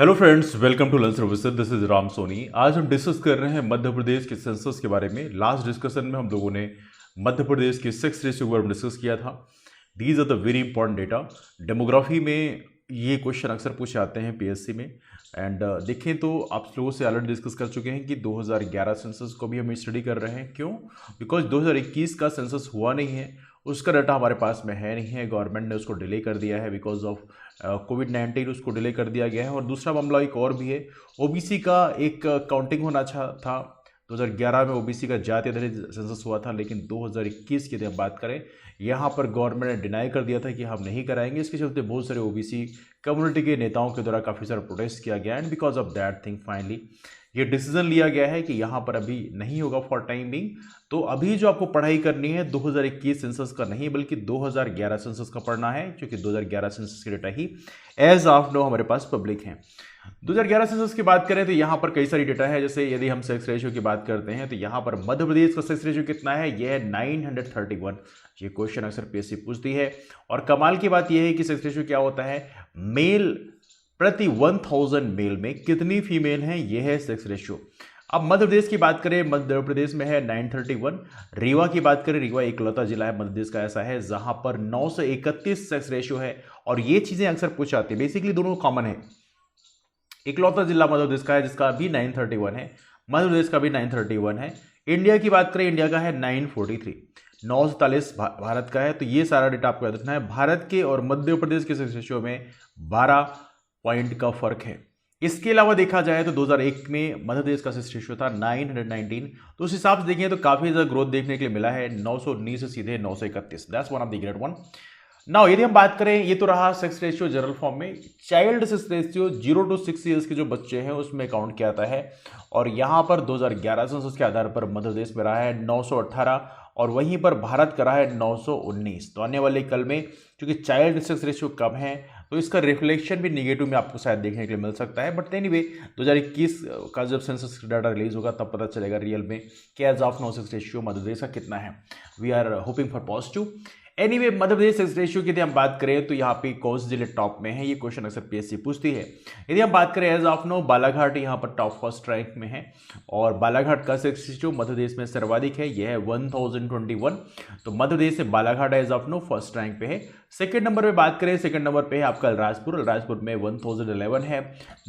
Hello friends, welcome to lunch services. This is Ram Soni. आज हम discuss कर रहे हैं मध्य प्रदेश के सेंसस के बारे में। लास्ट डिस्कशन में हम लोगों ने मध्य प्रदेश के सेक्स रेशियो के बारे में डिस्कस किया था। These are the very important data. Demography में ये क्वेश्चन अक्सर पूछे जाते हैं पीएससी में। एंड देखें तो आप लोगों से ऑलरेडी डिस्कस कर चुके हैं कि 2011 सेंसस को भी हम स्टडी कर रहे हैं। क्यों? बिकॉज 2021 का सेंसस हुआ नहीं है, उसका डाटा हमारे पास में है नहीं है। गवर्नमेंट ने उसको डिले कर दिया है बिकॉज ऑफ कोविड-19, उसको डिले कर दिया गया है। और दूसरा मामला एक और भी है, ओबीसी का एक काउंटिंग होना था। 2011 में ओबीसी का जाति आधारित सेंसस हुआ था, लेकिन 2021 की यदि हम बात करें, यहाँ पर गवर्नमेंट ने डिनाई कर दिया था कि हम नहीं कराएंगे। इसके चलते बहुत सारे ओबीसी कम्युनिटी के नेताओं के द्वारा काफ़ी सारा प्रोटेस्ट किया गया and because of that thing finally ये डिसीजन लिया गया है कि यहाँ पर अभी नहीं होगा फॉर टाइम बिंग। तो अभी जो आपको पढ़ाई करनी है 2021 सेंसस का नहीं बल्कि 2011 सेंसस का पढ़ना है, क्योंकि 2011 सेंसस के डेटा ही एज ऑफ नो हमारे पास पब्लिक हैं। 2011 सेंसस की बात करें तो यहाँ पर कई सारी डेटा है। जैसे यदि हम सेक्स रेशियो की बात करते हैं तो यहाँ पर मध्य प्रदेश का सेक्स रेशियो कितना है, यह है 931। ये क्वेश्चन अक्सर पीएससी पूछती है। और कमाल की बात यह है कि सेक्स रेशियो क्या होता है, मेल प्रति 1000 मेल में कितनी फीमेल हैं, यह है सेक्स रेशियो। अब मध्य प्रदेश की बात करें, मध्य प्रदेश में है 931। रीवा की बात करें, रीवा इकलौता जिला है मध्य प्रदेश का ऐसा है जहां पर 931 सेक्स रेशियो है। और ये चीजें अक्सर पूछ जाती है, बेसिकली दोनों कॉमन है। इकलौता जिला मध्य प्रदेश का है जिसका भी 931 है, मध्य प्रदेश का भी 931 है। इंडिया की बात करें, इंडिया का है 943। 947 भारत का है। तो ये सारा डेटा आपको याद रखना है। भारत के और मध्य प्रदेश के सेक्स रेशियो में 12 पॉइंट का फर्क है। इसके अलावा देखा जाए तो 2001 में मध्य प्रदेश का सेक्स रेशियो था 919। तो उस हिसाब से देखें तो काफी ज्यादा ग्रोथ देखने के लिए मिला है। 919 से सीधे 931। That's one of the great one. Now यदि हम बात करें, ये तो रहा सेक्स रेशियो जनरल फॉर्म में। Child sex ratio 0 to 6 years के जो बच्चे हैं उसमें काउंट किया जाता है। और यहाँ पर 2011 सेंसस के आधार पर मध्य प्रदेश में रहा है 918 और वहीं पर भारत का रहा है 919। तो आने वाले कल में क्योंकि चाइल्ड सेक्स रेशियो कम है तो इसका रिफ्लेक्शन भी निगेटिव में आपको शायद देखने के लिए मिल सकता है। बट एनीवे 2021 का जब सेंसस डाटा रिलीज होगा तब पता चलेगा रियल में कि as of now sex ratio Madhya Pradesh का कितना है। We are hoping for positive. Anyway Madhya Pradesh sex ratio की यदि हम बात करें तो यहाँ पे कौन से जिले टॉप में है, ये क्वेश्चन अक्सर पीएससी पूछती है। यदि हम बात करें एज ऑफ नो, बालाघाट यहाँ पर टॉप फर्स्ट रैंक में है और बालाघाट का सेक्स रेशियो मध्य प्रदेश में सर्वाधिक है, यह है 1021। तो मध्य प्रदेश से Balaghat as of now first rank पे है। सेकंड नंबर पे बात करें, सेकंड नंबर पे है आपका अलीराजपुर में 1011 है।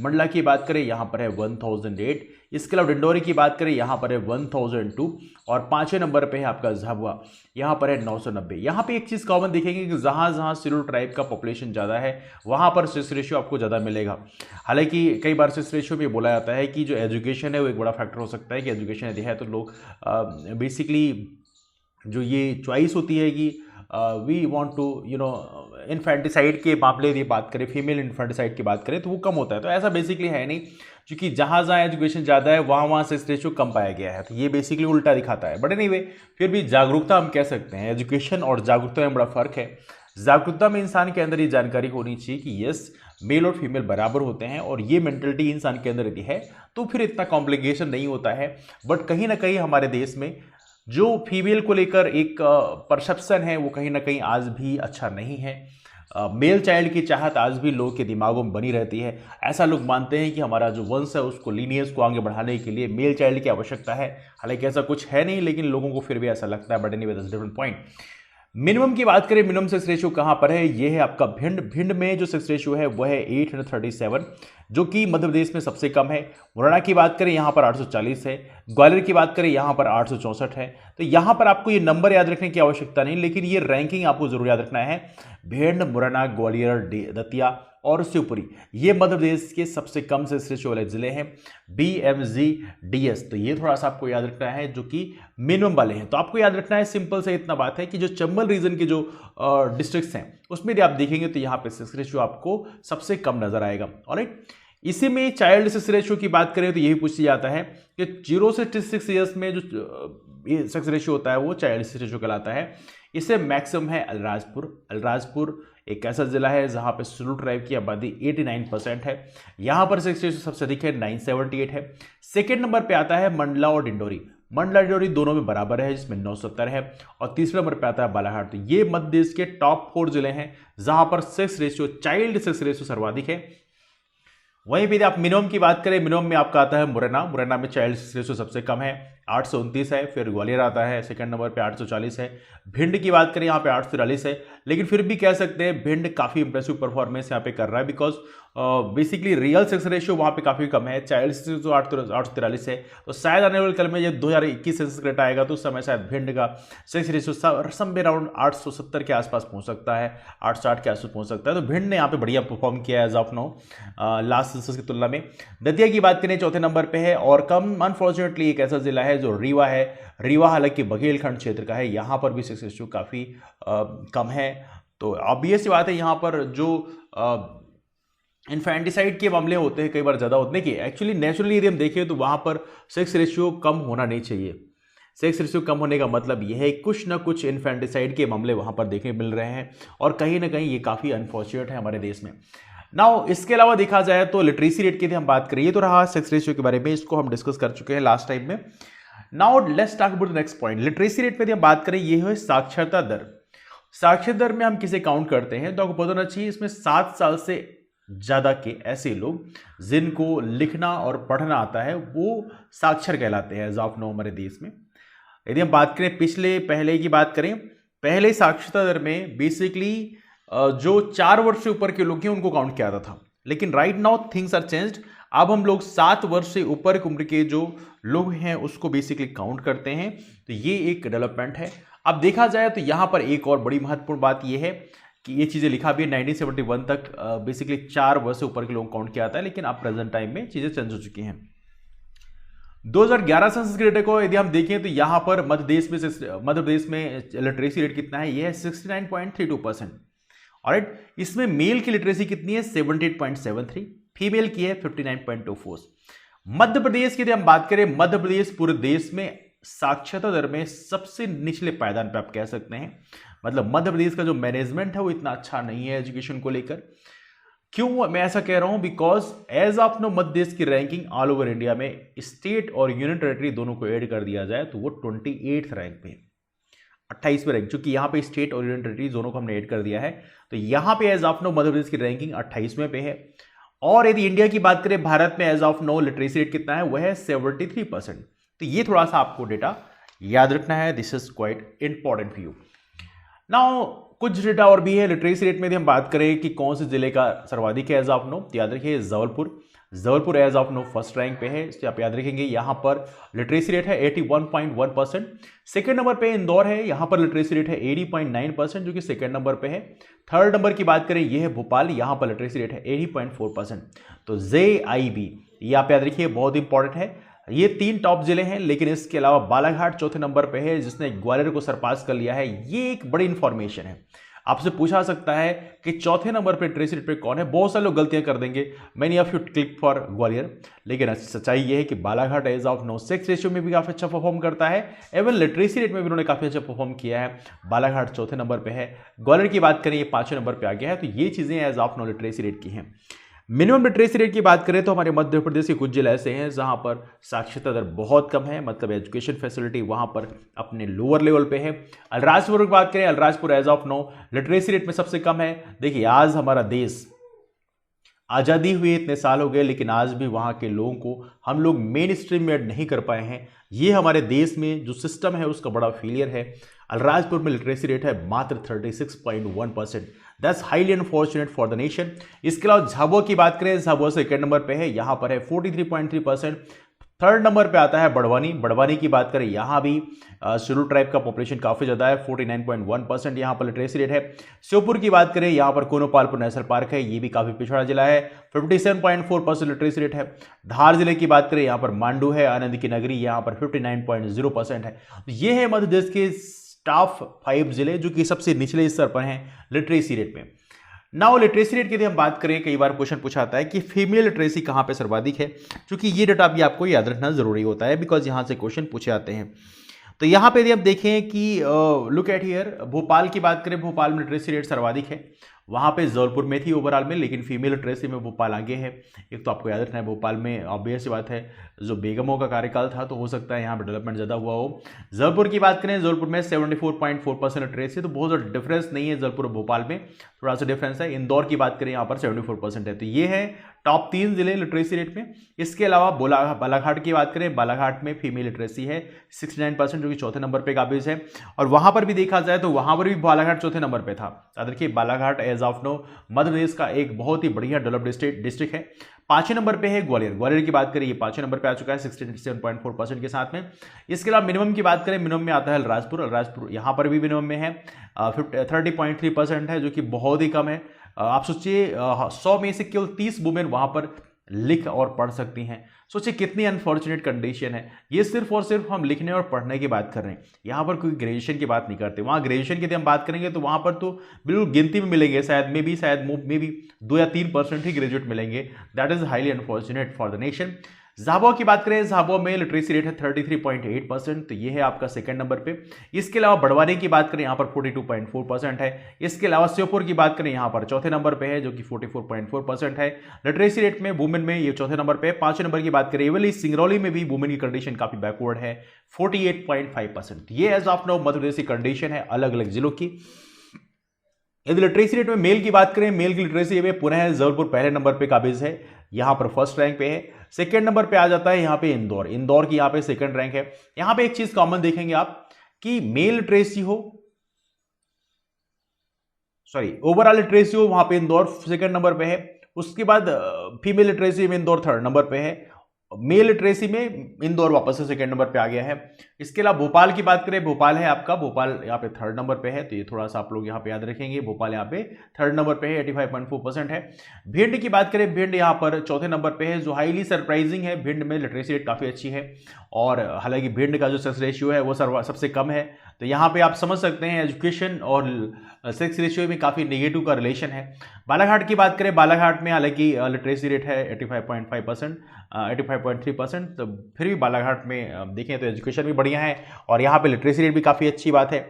मंडला की बात करें यहाँ पर है 1008। इसके अलावा डिंडोरी की बात करें यहाँ पर है 1002 और पांचवें नंबर पे है आपका झाबुआ, यहाँ पर है 990। यहाँ पे एक चीज कॉमन देखेंगे कि जहां जहां शेड्यूल्ड ट्राइब का पॉपुलेशन ज्यादा है वहां पर सेक्स रेशियो आपको ज्यादा मिलेगा। हालांकि कई बार सेक्स रेशियो में बोला जाता है कि जो एजुकेशन है वो एक बड़ा फैक्टर हो सकता है कि एजुकेशन यदि है तो लोग बेसिकली जो ये चॉइस होती है कि वी वांट टू इन्फेंटिसाइड के मामले यदि बात करें, फीमेल इन्फेंटिसाइड की बात करें तो वो कम होता है। तो ऐसा बेसिकली है नहीं, क्योंकि जहां जहां एजुकेशन ज़्यादा है वहां वहां सेक्स रेशियो कम पाया गया है। तो ये बेसिकली उल्टा दिखाता है। बट एनीवे फिर भी जागरूकता हम कह सकते हैं, एजुकेशन और जागरूकता में बड़ा फर्क है। जागरूकता में इंसान के अंदर ये जानकारी होनी चाहिए कि यस, मेल और फीमेल बराबर होते हैं और ये मेंटलिटी इंसान के अंदर यदि है तो फिर इतना कॉम्प्लिकेशन नहीं होता है। बट कहीं ना कहीं हमारे देश में जो फीमेल को लेकर एक परसेप्शन है वो कहीं ना कहीं आज भी अच्छा नहीं है। मेल चाइल्ड की चाहत आज भी लोगों के दिमागों में बनी रहती है। ऐसा लोग मानते हैं कि हमारा जो वंश है उसको लीनियस को आगे बढ़ाने के लिए मेल चाइल्ड की आवश्यकता है। हालांकि ऐसा कुछ है नहीं, लेकिन लोगों को फिर भी ऐसा लगता है। But anyway that's different point. Minimum की बात करें, मिनिमम सेक्स रेशियो कहां पर है, यह है आपका भिंड में जो सेक्स रेशियो है वह है 837, जो कि मध्य प्रदेश में सबसे कम है। मुरैना की बात करें यहाँ पर 840 है। ग्वालियर की बात करें यहाँ पर 864 है। तो यहाँ पर आपको ये नंबर याद रखने की आवश्यकता नहीं, लेकिन ये रैंकिंग आपको जरूर याद रखना है। भिंड, मुरैना, ग्वालियर, दतिया और शिवपुरी ये मध्य प्रदेश के सबसे कम सेक्स रेशियो वाले जिले हैं, BMGDS। तो ये थोड़ा सा आपको याद रखना है जो कि मिनिमम वाले हैं। तो आपको याद रखना है, सिंपल से इतना बात है कि जो चंबल रीजन के जो डिस्ट्रिक्ट्स हैं उसमें यदि आप देखेंगे तो यहाँ पे सेक्स रेशियो आपको सबसे कम नजर आएगा। ऑलराइट, इसी में चाइल्ड सेक्स रेशियो की बात करें तो यही पूछा जाता है कि 0 से 6 ईयर्स में जो सेक्स रेशियो होता है वो चाइल्ड सेक्स रेशियो कहलाता है। इसे मैक्सिमम है अलीराजपुर एक ऐसा जिला है जहां पे शेड्यूल्ड ट्राइब की आबादी 89% है। यहां पर सेक्स रेशियो सबसे अधिक है, 978 है। सेकेंड नंबर पे आता है मंडला और डिंडोरी। मंडला डिंडोरी दोनों में बराबर है जिसमें 970 है। और तीसरे नंबर पे आता है बालाघाट। तो ये मध्य प्रदेश के टॉप 4 जिले हैं जहां पर sex ratio, child sex ratio सर्वाधिक है। वहीं पे यदि आप मिनिमम की बात करें, मिनिमम में आपका आता है मुरैना। मुरैना में चाइल्ड रेशियो सबसे कम है, 829 है। फिर ग्वालियर आता है सेकंड नंबर पे, 840 है। भिंड की बात करें यहाँ पे 843 है। लेकिन फिर भी कह सकते हैं भिंड काफ़ी इंप्रेसिव परफॉर्मेंस यहाँ पे कर रहा है, because basically real sex ratio वहाँ पे काफ़ी कम है, चाइल्ड रेशियो तो 843 है। तो शायद आने वाले कल में जब 2021 सेंसस डेटा आएगा तो उस समय शायद भिंड का सेक्स रेशियो समवेयर अराउंड 870 के आसपास पहुँच सकता है, 860 के आसपास पहुँच सकता है। तो भिंड ने यहाँ पे बढ़िया परफॉर्म किया है as of now last census की तुलना में। दतिया की बात करें चौथे नंबर पे है, और कम अनफॉर्चुनेटली एक ऐसा जिला है जो रीवा है। रीवा हालांकि बघेलखंड क्षेत्र का है, यहाँ पर भी सेक्स रेशियो काफ़ी कम है। तो ऑब्वियस सी बात है यहाँ पर जो इन्फेंटिसाइड के मामले होते हैं कई बार ज़्यादा होते हैं, कि एक्चुअली नेचुरली यदि हम देखें तो वहाँ पर सेक्स रेशियो कम होना नहीं चाहिए। सेक्स रेशियो कम होने का मतलब यह है कुछ ना कुछ इन्फेंटिसाइड के मामले वहाँ पर देखने मिल रहे हैं, और कहीं ना कहीं ये काफ़ी अनफॉर्चुनेट है हमारे देश में। नाउ इसके अलावा देखा जाए तो लिटरेसी रेट की यदि हम बात करें, ये तो रहा सेक्स रेशियो के बारे में, इसको हम डिस्कस कर चुके हैं लास्ट टाइम में। Now let's talk about the next point. Literacy rate पे यदि हम बात करें, ये है साक्षरता दर। साक्षरता दर में हम किसे काउंट करते हैं, तो आपको पता होना चाहिए इसमें 7 साल से ज़्यादा के ऐसे लोग जिनको लिखना और पढ़ना आता है वो साक्षर कहलाते हैं एज ऑफ नाउ हमारे देश में। यदि हम बात करें पहले की बात करें, पहले साक्षरता दर में बेसिकली जो 4 वर्ष से ऊपर के लोग हैं उनको काउंट किया जाता था, लेकिन right now things are changed. अब हम लोग 7 वर्ष से ऊपर की उम्र के जो लोग हैं उसको बेसिकली काउंट करते हैं। तो ये एक डेवलपमेंट है। अब देखा जाए तो यहाँ पर एक और बड़ी महत्वपूर्ण बात यह है कि ये चीज़ें लिखा भी है 1971 तक बेसिकली 4 वर्ष से ऊपर के लोग काउंट किया जाता है, लेकिन अब प्रेजेंट टाइम में चीज़ें चेंज हो चुकी हैं। 2011 सेंसस के डेटा को यदि हम देखें तो यहाँ पर मध्य प्रदेश में लिटरेसी रेट कितना है, ये है 69.32%। ऑलराइट, इसमें मेल की लिटरेसी कितनी है 78.73, फीमेल की है 59.24। मध्य प्रदेश की यदि हम बात करें, मध्य प्रदेश पूरे देश में साक्षरता दर में सबसे निचले पायदान पे आप कह सकते हैं। मतलब मध्य प्रदेश का जो मैनेजमेंट है वो इतना अच्छा नहीं है एजुकेशन को लेकर। क्यों मैं ऐसा कह रहा हूं, because as of now Madhya Pradesh की रैंकिंग ऑल ओवर इंडिया में स्टेट और यूनियन टेरिटरी दोनों को ऐड कर दिया जाए तो वो 28th रैंक पे, 28वें रैंक, क्योंकि यहाँ पे स्टेट और यूनियन टेरिटरी दोनों को हमने ऐड कर दिया है। तो यहाँ पे as of now Madhya Pradesh की रैंकिंग 28वें पे है। और यदि इंडिया की बात करें, भारत में as of now literacy rate कितना है, वह है 73%। तो ये थोड़ा सा आपको डेटा याद रखना है, this is quite important for you. Now कुछ डेटा और भी है लिटरेसी रेट में। यदि हम बात करें कि कौन से जिले का सर्वाधिक है एज ऑफ नो, याद रखिए Jabalpur as of now first rank पे है, इसलिए आप याद रखेंगे। यहाँ पर लिटरेसी रेट है 81.1%। सेकेंड नंबर पे इंदौर है, यहाँ पर लिटरेसी रेट है 80.9%, जो कि सेकेंड नंबर पे है। थर्ड नंबर की बात करें, ये है भोपाल, यहाँ पर लिटरेसी रेट है 80.4%। तो JIB ये आप याद रखिए, बहुत इंपॉर्टेंट है। ये 3 टॉप जिले हैं, लेकिन इसके अलावा बालाघाट चौथे नंबर पे है, जिसने ग्वालियर को सरपास कर लिया है। ये एक बड़ी इंफॉर्मेशन है, आपसे पूछा सकता है कि चौथे नंबर पे लिटरेसी रेट पे कौन है। बहुत सारे लोग गलतियां कर देंगे, many of you click for Gwalior, लेकिन सच्चाई ये है कि Balaghat as of now sex ratio में भी काफी अच्छा परफॉर्म करता है, एवं लिटरेसी रेट में भी उन्होंने काफी अच्छा परफॉर्म किया है। बालाघाट चौथे नंबर पे है, ग्वालियर की बात करें ये 5वें नंबर पे आ गया है। तो ये चीजें as of now literacy rate की हैं। मिनिमम लिटरेसी रेट की बात करें तो हमारे मध्य प्रदेश के कुछ जिले ऐसे हैं जहां पर साक्षरता दर बहुत कम है, मतलब एजुकेशन फैसिलिटी वहां पर अपने लोअर लेवल पे है। अलीराजपुर की बात करें, Alirajpur as of now literacy rate में सबसे कम है। देखिए, आज हमारा देश आज़ादी हुई इतने साल हो गए, लेकिन आज भी वहाँ के लोगों को हम लोग मेन स्ट्रीम में ऐड नहीं कर पाए हैं। ये हमारे देश में जो सिस्टम है उसका बड़ा फेलियर है। अलीराजपुर में लिटरेसी रेट है मात्र 36.1%, that's highly unfortunate for the nation. इसके अलावा झाबुआ की बात करें, झाबुआ सेकेंड नंबर पे है, यहाँ पर है 43.3%। थर्ड नंबर पे आता है बड़वानी की बात करें, यहाँ भी शेड्यूल ट्राइब का पॉपुलेशन काफ़ी ज़्यादा है, 49.1% यहाँ पर लिटरेसी रेट है। श्योपुर की बात करें, यहाँ पर कोनोपालपुर नेशनल पार्क है, ये भी काफ़ी पिछड़ा जिला है, 57.4% लिटरेसी रेट है। धार जिले की बात करें, यहाँ पर मांडू है, आनंद की नगरी, यहाँ पर 59.0% है। ये है मध्य प्रदेश के टॉप 5 जिले जो कि सबसे निचले स्तर पर हैं लिटरेसी रेट में। नाउ लिटरेसी रेट की यदि हम बात करें, कई बार क्वेश्चन पूछा आता है कि फीमेल लिटरेसी कहाँ पे सर्वाधिक है, क्योंकि ये डेटा भी आपको याद रखना जरूरी होता है, बिकॉज यहाँ से क्वेश्चन पूछे आते हैं। तो यहाँ पे यदि आप देखें कि लुक एट हियर, भोपाल की बात करें, भोपाल में लिटरेसी रेट सर्वाधिक है, वहाँ पे जबलपुर में थी ओवरऑल में, लेकिन फीमेल लिटरेसी में भोपाल आगे है। एक तो आपको याद रखना है, भोपाल में ऑब्वियस सी बात है जो बेगमों का कार्यकाल था, तो हो सकता है यहाँ पर डेवलपमेंट ज़्यादा हुआ हो। जबलपुर की बात करें, जबलपुर में 74.4% लिटरेसी, तो बहुत ज़्यादा डिफरेंस नहीं है जबलपुर और भोपाल में, थोड़ा सा डिफरेंस है। इंदौर की बात करें यहाँ पर 74% है। तो ये है टॉप 3 जिले लिटरेसी रेट में। इसके अलावा बालाघाट की बात करें, बालाघाट में फीमेल लिटरेसी है 69%, जो कि चौथे नंबर पे काबिज है। और वहां पर भी देखा जाए तो वहां पर भी बालाघाट चौथे नंबर पे था। याद रखिए, Balaghat as of now Madhya Pradesh का एक बहुत ही बढ़िया डेवलप्ड डिस्ट्रिक्ट है। 5वें नंबर पे है ग्वालियर। ग्वालियर की बात करें, ये 5वें नंबर पे आ चुका है 67.4% के साथ में। इसके अलावा मिनिमम की बात करें, मिनिमम में आता है अलीराजपुर यहाँ पर भी मिनिमम में है 30.3% है, जो कि बहुत ही कम है। आप सोचिए 100 में से केवल 30 वुमेन वहां पर लिख और पढ़ सकती हैं। सोचिए कितनी अनफॉर्चुनेट कंडीशन है। ये सिर्फ और सिर्फ हम लिखने और पढ़ने की बात कर रहे हैं, यहाँ पर कोई ग्रेजुएशन की बात नहीं करते। वहाँ ग्रेजुएशन की हम बात करेंगे तो वहाँ पर तो बिल्कुल गिनती में मिलेंगे, शायद मे बी 2 या 3% ही ग्रेजुएट मिलेंगे। That is highly unfortunate for the nation. Jhabua की बात करें, झाबुआ में लिटरेसी रेट है 33.8%, तो ये है आपका सेकंड नंबर पे। इसके अलावा बड़वानी की बात करें, यहाँ पर 42.4% है। इसके अलावा श्योपुर की बात करें, यहाँ पर चौथे नंबर पे है, जो कि 44.4% है लिटरेसी रेट में। वुमेन में ये चौथे नंबर पे है। 5वें नंबर की बात करें, इवली सिंगरौली में भी वुमेन की कंडीशन काफी बैकवर्ड है 48.5%। ये एज ऑफ नाउ मध्य प्रदेश की कंडीशन है अलग अलग जिलों की। यदि लिटरेसी रेट में मेल की बात करें, मेल की लिटरेसी में पुनः जबलपुर पहले नंबर पे काबिज है, यहाँ पर फर्स्ट रैंक पे है। सेकंड नंबर पे आ जाता है यहाँ पे इंदौर की यहाँ पे सेकंड रैंक है। यहाँ पे एक चीज कॉमन देखेंगे आप कि मेल लिटरेसी हो, सॉरी ओवरऑल लिटरेसी हो, वहां पे इंदौर सेकंड नंबर पे है। उसके बाद फीमेल लिटरेसी में इंदौर थर्ड नंबर पे है। मेल लिटरेसी में इंदौर वापस से सेकंड नंबर पे आ गया है। इसके अलावा भोपाल की बात करें, भोपाल है आपका, भोपाल यहाँ पे थर्ड नंबर पे है, तो ये थोड़ा सा आप लोग यहाँ पे याद रखेंगे। भोपाल यहाँ पे थर्ड नंबर पे है, 85.4% है। भिंड की बात करें, भिंड यहाँ पर चौथे नंबर पे है, जो हाईली सरप्राइजिंग है। भिंड में लिटरेसी रेट काफ़ी अच्छी है, और हालांकि भिंड का जो सेक्स रेशियो है वो सबसे कम है। तो यहाँ पे आप समझ सकते हैं एजुकेशन और सेक्स रेशियो में काफ़ी नेगेटिव का रिलेशन है। बालाघाट की बात करें, बालाघाट में हालांकि लिटरेसी रेट है 85.5%, 85.3%, तो फिर भी बालाघाट में देखें तो एजुकेशन भी बढ़िया है, और यहाँ पे लिटरेसी रेट भी काफ़ी अच्छी बात है।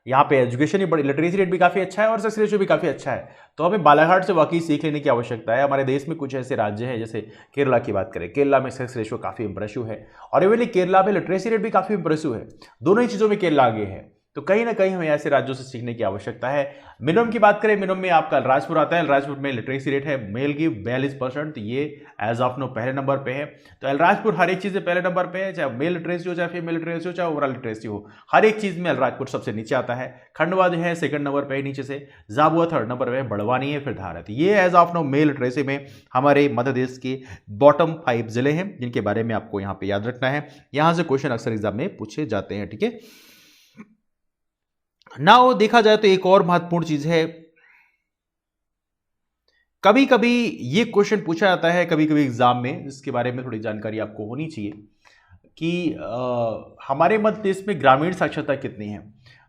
यहाँ पे एजुकेशन भी लिटरेसी रेट भी काफ़ी अच्छा है और सेक्स रेशियो भी काफ़ी अच्छा है। तो हमें बालाघाट से वाकई सीख लेने की आवश्यकता है। हमारे देश में कुछ ऐसे राज्य हैं, जैसे केरला की बात करें, केरला में सेक्स रेशियो काफ़ी इंप्रेसिव है, और इवन केरला में लिटरेसी रेट भी काफ़ी इंप्रेसिव है। दोनों ही चीज़ों में केरला आगे है। तो कहीं ना कहीं हमें ऐसे राज्यों से सीखने की आवश्यकता है। मिनिमम की बात करें, मिनिमम में आपका अलीराजपुर आता है। अलीराजपुर में लिटरेसी रेट है मेल की 42%, तो ये एज ऑफ नो पहले नंबर पे है। तो अलीराजपुर हर एक चीज़ से पहले नंबर पे है, चाहे मेल लिटरेसी हो, चाहे फीमेल लिटरेसी हो, चाहे ओवरऑल लिटरेसी हो, हर एक चीज़ में अलीराजपुर सबसे नीचे आता है। खंडवा जो है सेकंड नंबर पे है नीचे से, झाबुआ थर्ड नंबर पे है, बड़वानी है, फिर धार है। तो ये as of now male literacy में हमारे मध्य प्रदेश के बॉटम 5 जिले हैं, जिनके बारे में आपको यहाँ पे याद रखना है। यहाँ से क्वेश्चन अक्सर एग्जाम में पूछे जाते हैं, ठीक है। नाउ देखा जाए तो एक और महत्वपूर्ण चीज है, कभी कभी ये क्वेश्चन पूछा जाता है कभी कभी एग्जाम में, जिसके बारे में थोड़ी जानकारी आपको होनी चाहिए कि हमारे मध्य प्रदेश में ग्रामीण साक्षरता कितनी है।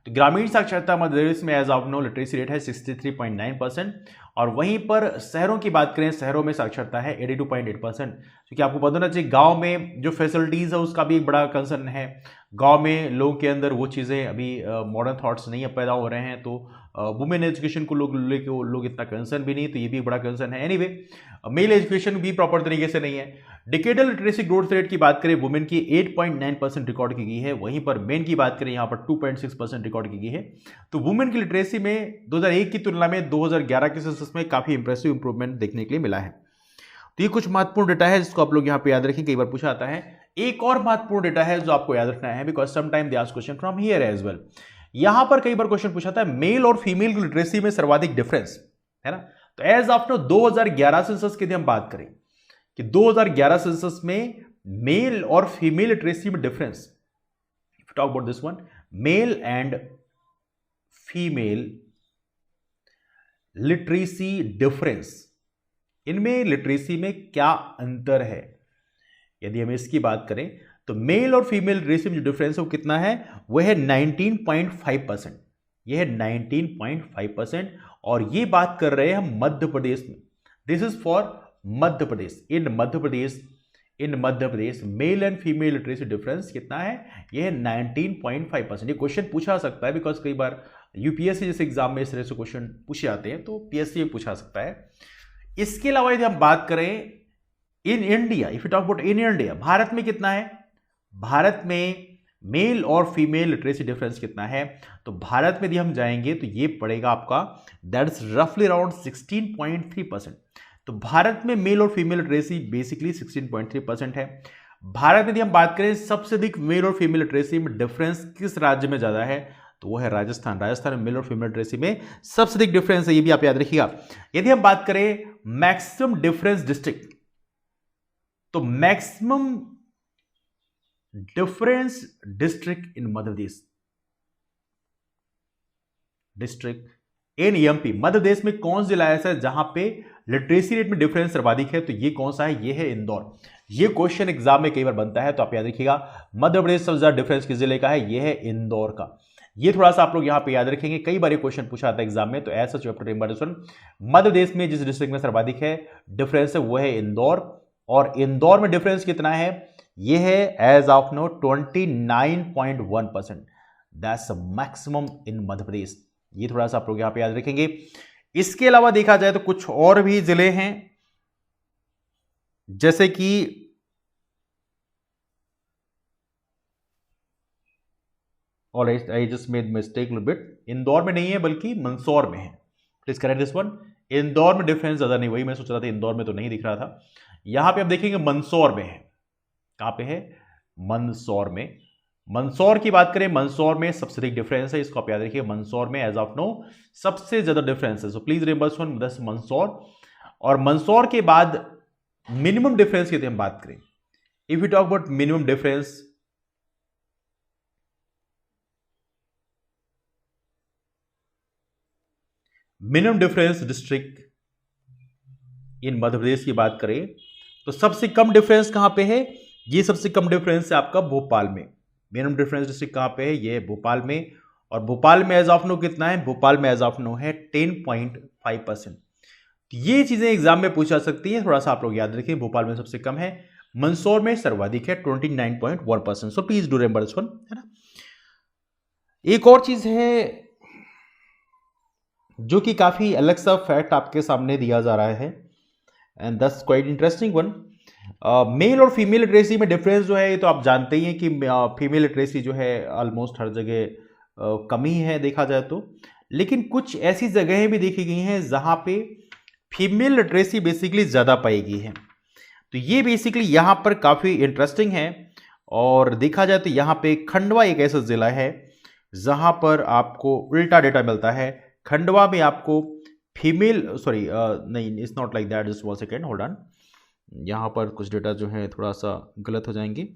तो ग्रामीण साक्षरता मध्य प्रदेश में as of now literacy rate है 63.9%, और वहीं पर शहरों की बात करें, शहरों में साक्षरता है 82.8%। क्योंकि आपको पता होना चाहिए, गांव में जो फैसिलिटीज़ है उसका भी एक बड़ा कंसर्न है। गांव में लोगों के अंदर वो चीज़ें अभी मॉडर्न थॉट्स नहीं पैदा हो रहे हैं, तो वुमेन एजुकेशन को लोग इतना कंसर्न भी नहीं, तो ये भी बड़ा कंसर्न है। एनीवे, मेल एजुकेशन भी प्रॉपर तरीके से नहीं है। डिकेडल लिटरेसी ग्रोथ रेट की बात करें, वुमेन की 8.9% रिकॉर्ड की गई है, वहीं पर मेन की बात करें यहाँ पर 2.6% रिकॉर्ड की गई है। तो वुमेन की लिटरेसी में 2001 की तुलना में 2011 के सेंसस में काफ़ी इंप्रेसिव इंप्रूवमेंट देखने के लिए मिला है। तो ये कुछ महत्वपूर्ण डेटा है जिसको आप लोग यहाँ पे याद रखें, कई बार पूछा आता है। एक और महत्वपूर्ण डेटा है जो आपको याद रखना है, because sometime they ask question from here as well. यहां पर कई बार क्वेश्चन पूछा था मेल और फीमेल की लिटरेसी में सर्वाधिक डिफरेंस है ना। तो एज ऑफ नो 2011 सेंसस की हम बात करें कि 2011 सेंसस में मेल और फीमेल लिटरेसी में difference, if talk about this one, male and female literacy difference, इनमें लिटरेसी में क्या अंतर है। यदि हम इसकी बात करें तो मेल और फीमेल लिटरेसी में जो डिफरेंस है वो कितना है, वह है 19.5%। यह है 19.5%, और ये बात कर रहे हैं हम मध्य प्रदेश में। This is for Madhya Pradesh. In Madhya Pradesh male and female literacy difference कितना है, यह है 19.5%। ये क्वेश्चन पूछा सकता है, बिकॉज कई बार यूपीएससी जैसे एग्जाम में इस तरह से क्वेश्चन पूछे जाते हैं, तो पीएससी में पूछा सकता है। इसके अलावा यदि हम बात करें in India, if you talk about in India, Bharat में कितना है, भारत में मेल और फीमेल लिटरेसी डिफरेंस कितना है, तो भारत में यदि हम जाएंगे तो ये पड़ेगा आपका दैट इज रफली अराउंड 16.3%। तो भारत में मेल और फीमेल लिटरेसी बेसिकली 16.3% है। भारत में यदि हम बात करें सबसे अधिक मेल और फीमेल लिटरेसी में डिफरेंस किस राज्य में ज्यादा है, तो वो है राजस्थान। राजस्थान में मेल और फीमेल लिटरेसी में सबसे अधिक डिफरेंस है, ये भी आप याद रखिएगा। यदि हम बात करें मैक्सिमम डिफरेंस डिस्ट्रिक्ट, तो maximum difference district in Madhya Pradesh, district in MP, Madhya Pradesh में कौन सा जिला ऐसा है जहां पे लिटरेसी रेट में डिफरेंस सर्वाधिक है, तो ये कौन सा है, ये है इंदौर। ये क्वेश्चन एग्जाम में कई बार बनता है, तो आप याद रखिएगा मध्य प्रदेश सबसे ज्यादा डिफरेंस किस जिले का है, ये है इंदौर का। ये थोड़ा सा आप लोग यहां पे याद रखेंगे, कई बार ये क्वेश्चन पूछा आता है एग्जाम में, तो ऐसा चैप्टर नंबर 1 मध्य प्रदेश में जिस डिस्ट्रिक्ट में सर्वाधिक है डिफरेंस है वो है इंदौर। और इंदौर में डिफरेंस कितना है, ये है as of now 29.1%, that's maximum in Madhya Pradesh. ये थोड़ा सा आप लोग यहां पे याद रखेंगे। इसके अलावा देखा जाए तो कुछ और भी जिले हैं, जैसे कि alright, I just made mistake little bit, Indore में नहीं है बल्कि मंदसौर में है, please correct this one. Indore में डिफरेंस ज्यादा नहीं, वही मैं सोच रहा था, इंदौर में तो नहीं दिख रहा था, यहां पे आप देखेंगे मंदसौर में है। कहां पे है, मंदसौर में। मंदसौर की बात करें, मंदसौर में सबसे अधिक डिफरेंस है, इसको आप याद रखिए, मंदसौर में एज ऑफ नो सबसे ज्यादा डिफरेंस है, सो प्लीज रिमेंबर वन दस मंदसौर। और मंदसौर के बाद मिनिमम डिफरेंस की हम बात करें, if you talk about minimum difference, minimum difference district in Madhya Pradesh की बात करें, तो सबसे कम डिफरेंस कहां पे है, ये सबसे कम डिफरेंस है आपका भोपाल में। मिनिमम डिफरेंस डिस्ट्रिक्ट कहां पे है, ये है भोपाल में। और भोपाल में एज ऑफ नो कितना है, भोपाल में एज ऑफ नो है 10.5%। ये चीजें एग्जाम में पूछा सकती है, थोड़ा सा आप लोग याद रखें, भोपाल में सबसे कम है, मंदसौर में सर्वाधिक है 29.1%। So please do remember this one, है ना। एक और चीज है जो कि काफी अलग सा फैक्ट आपके सामने दिया जा रहा है, and that's quite interesting one. Male और फीमेल लिटरेसी में डिफरेंस जो है, ये तो आप जानते ही हैं कि फीमेल लिटरेसी जो है ऑलमोस्ट हर जगह कम ही है देखा जाए तो, लेकिन कुछ ऐसी जगहें भी देखी गई हैं जहां पे फीमेल लिटरेसी बेसिकली ज़्यादा पाई गई है। तो ये बेसिकली यहाँ पर काफ़ी इंटरेस्टिंग है। और देखा जाए तो यहाँ पे खंडवा एक ऐसा ज़िला है जहाँ पर आपको उल्टा डेटा मिलता है। खंडवा में आपको फीमेल नहीं, it's not like that, just one second, hold on, यहाँ पर कुछ डेटा जो है थोड़ा सा गलत हो जाएंगे।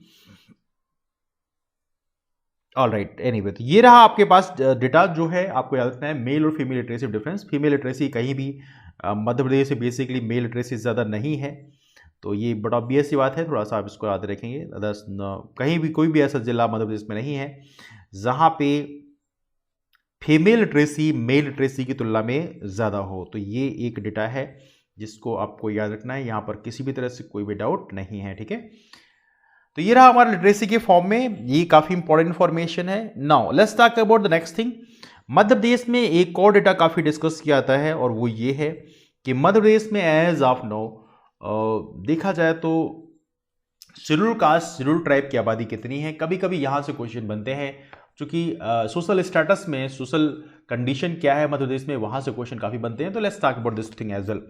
ऑल राइट, एनीवे, तो ये रहा आपके पास डेटा जो है, आपको याद रखना है मेल और female literacy difference. Female literacy कहीं भी मध्य प्रदेश से बेसिकली मेल लिटरेसी ज़्यादा नहीं है, तो ये बड़ा ऑब्वियस सी बात है, थोड़ा सा आप इसको याद रखेंगे। अदर्स कहीं भी कोई भी ऐसा जिला मध्य प्रदेश में नहीं है जहाँ पे फीमेल लिटरेसी मेल लिटरेसी की तुलना में ज़्यादा हो। तो ये एक डेटा है जिसको आपको याद रखना है, यहाँ पर किसी भी तरह से कोई भी डाउट नहीं है, ठीक है। तो ये रहा हमारा लिटरेसी के फॉर्म में, ये काफ़ी इंपॉर्टेंट इंफॉर्मेशन है। Now let's talk about the next thing. Madhya Pradesh में एक और डेटा काफ़ी डिस्कस किया जाता है, और वो ये है कि मध्य प्रदेश में एज ऑफ नो देखा जाए तो शेड्यूल कास्ट शेड्यूल ट्राइब की आबादी कितनी है। कभी कभी यहाँ से क्वेश्चन बनते हैं, क्योंकि सोशल स्टेटस में सोशल कंडीशन क्या है मध्य प्रदेश में, वहाँ से क्वेश्चन काफ़ी बनते हैं। तो let's talk about this thing as well.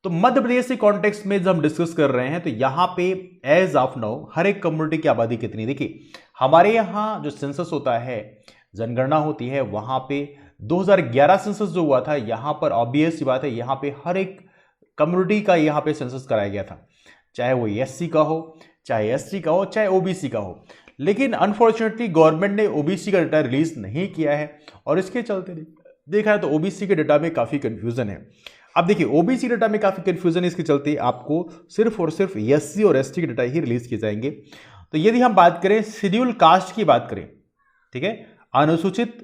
तो मध्य प्रदेश के कॉन्टेक्स्ट में जब हम डिस्कस कर रहे हैं, तो यहाँ पे एज ऑफ नाउ हर एक कम्युनिटी की आबादी कितनी, देखिए हमारे यहाँ जो सेंसस होता है, जनगणना होती है, वहाँ पे 2011 सेंसस जो हुआ था, यहाँ पर ऑब्वियस सी बात है, यहाँ पे हर एक कम्युनिटी का यहाँ पे सेंसस कराया गया था, चाहे वो एससी का हो, चाहे एसटी का हो, चाहे ओबीसी का हो। लेकिन अनफॉर्चुनेटली गवर्नमेंट ने ओबीसी का डाटा रिलीज नहीं किया है, और इसके चलते देखा है तो ओबीसी के डाटा में काफ़ी कन्फ्यूजन है। अब देखिए ओबीसी डाटा में काफ़ी कन्फ्यूजन है, इसके चलते आपको सिर्फ और सिर्फ एससी और एसटी के डाटा ही रिलीज किए जाएंगे। तो यदि हम बात करें शेड्यूल कास्ट की बात करें, ठीक है, अनुसूचित,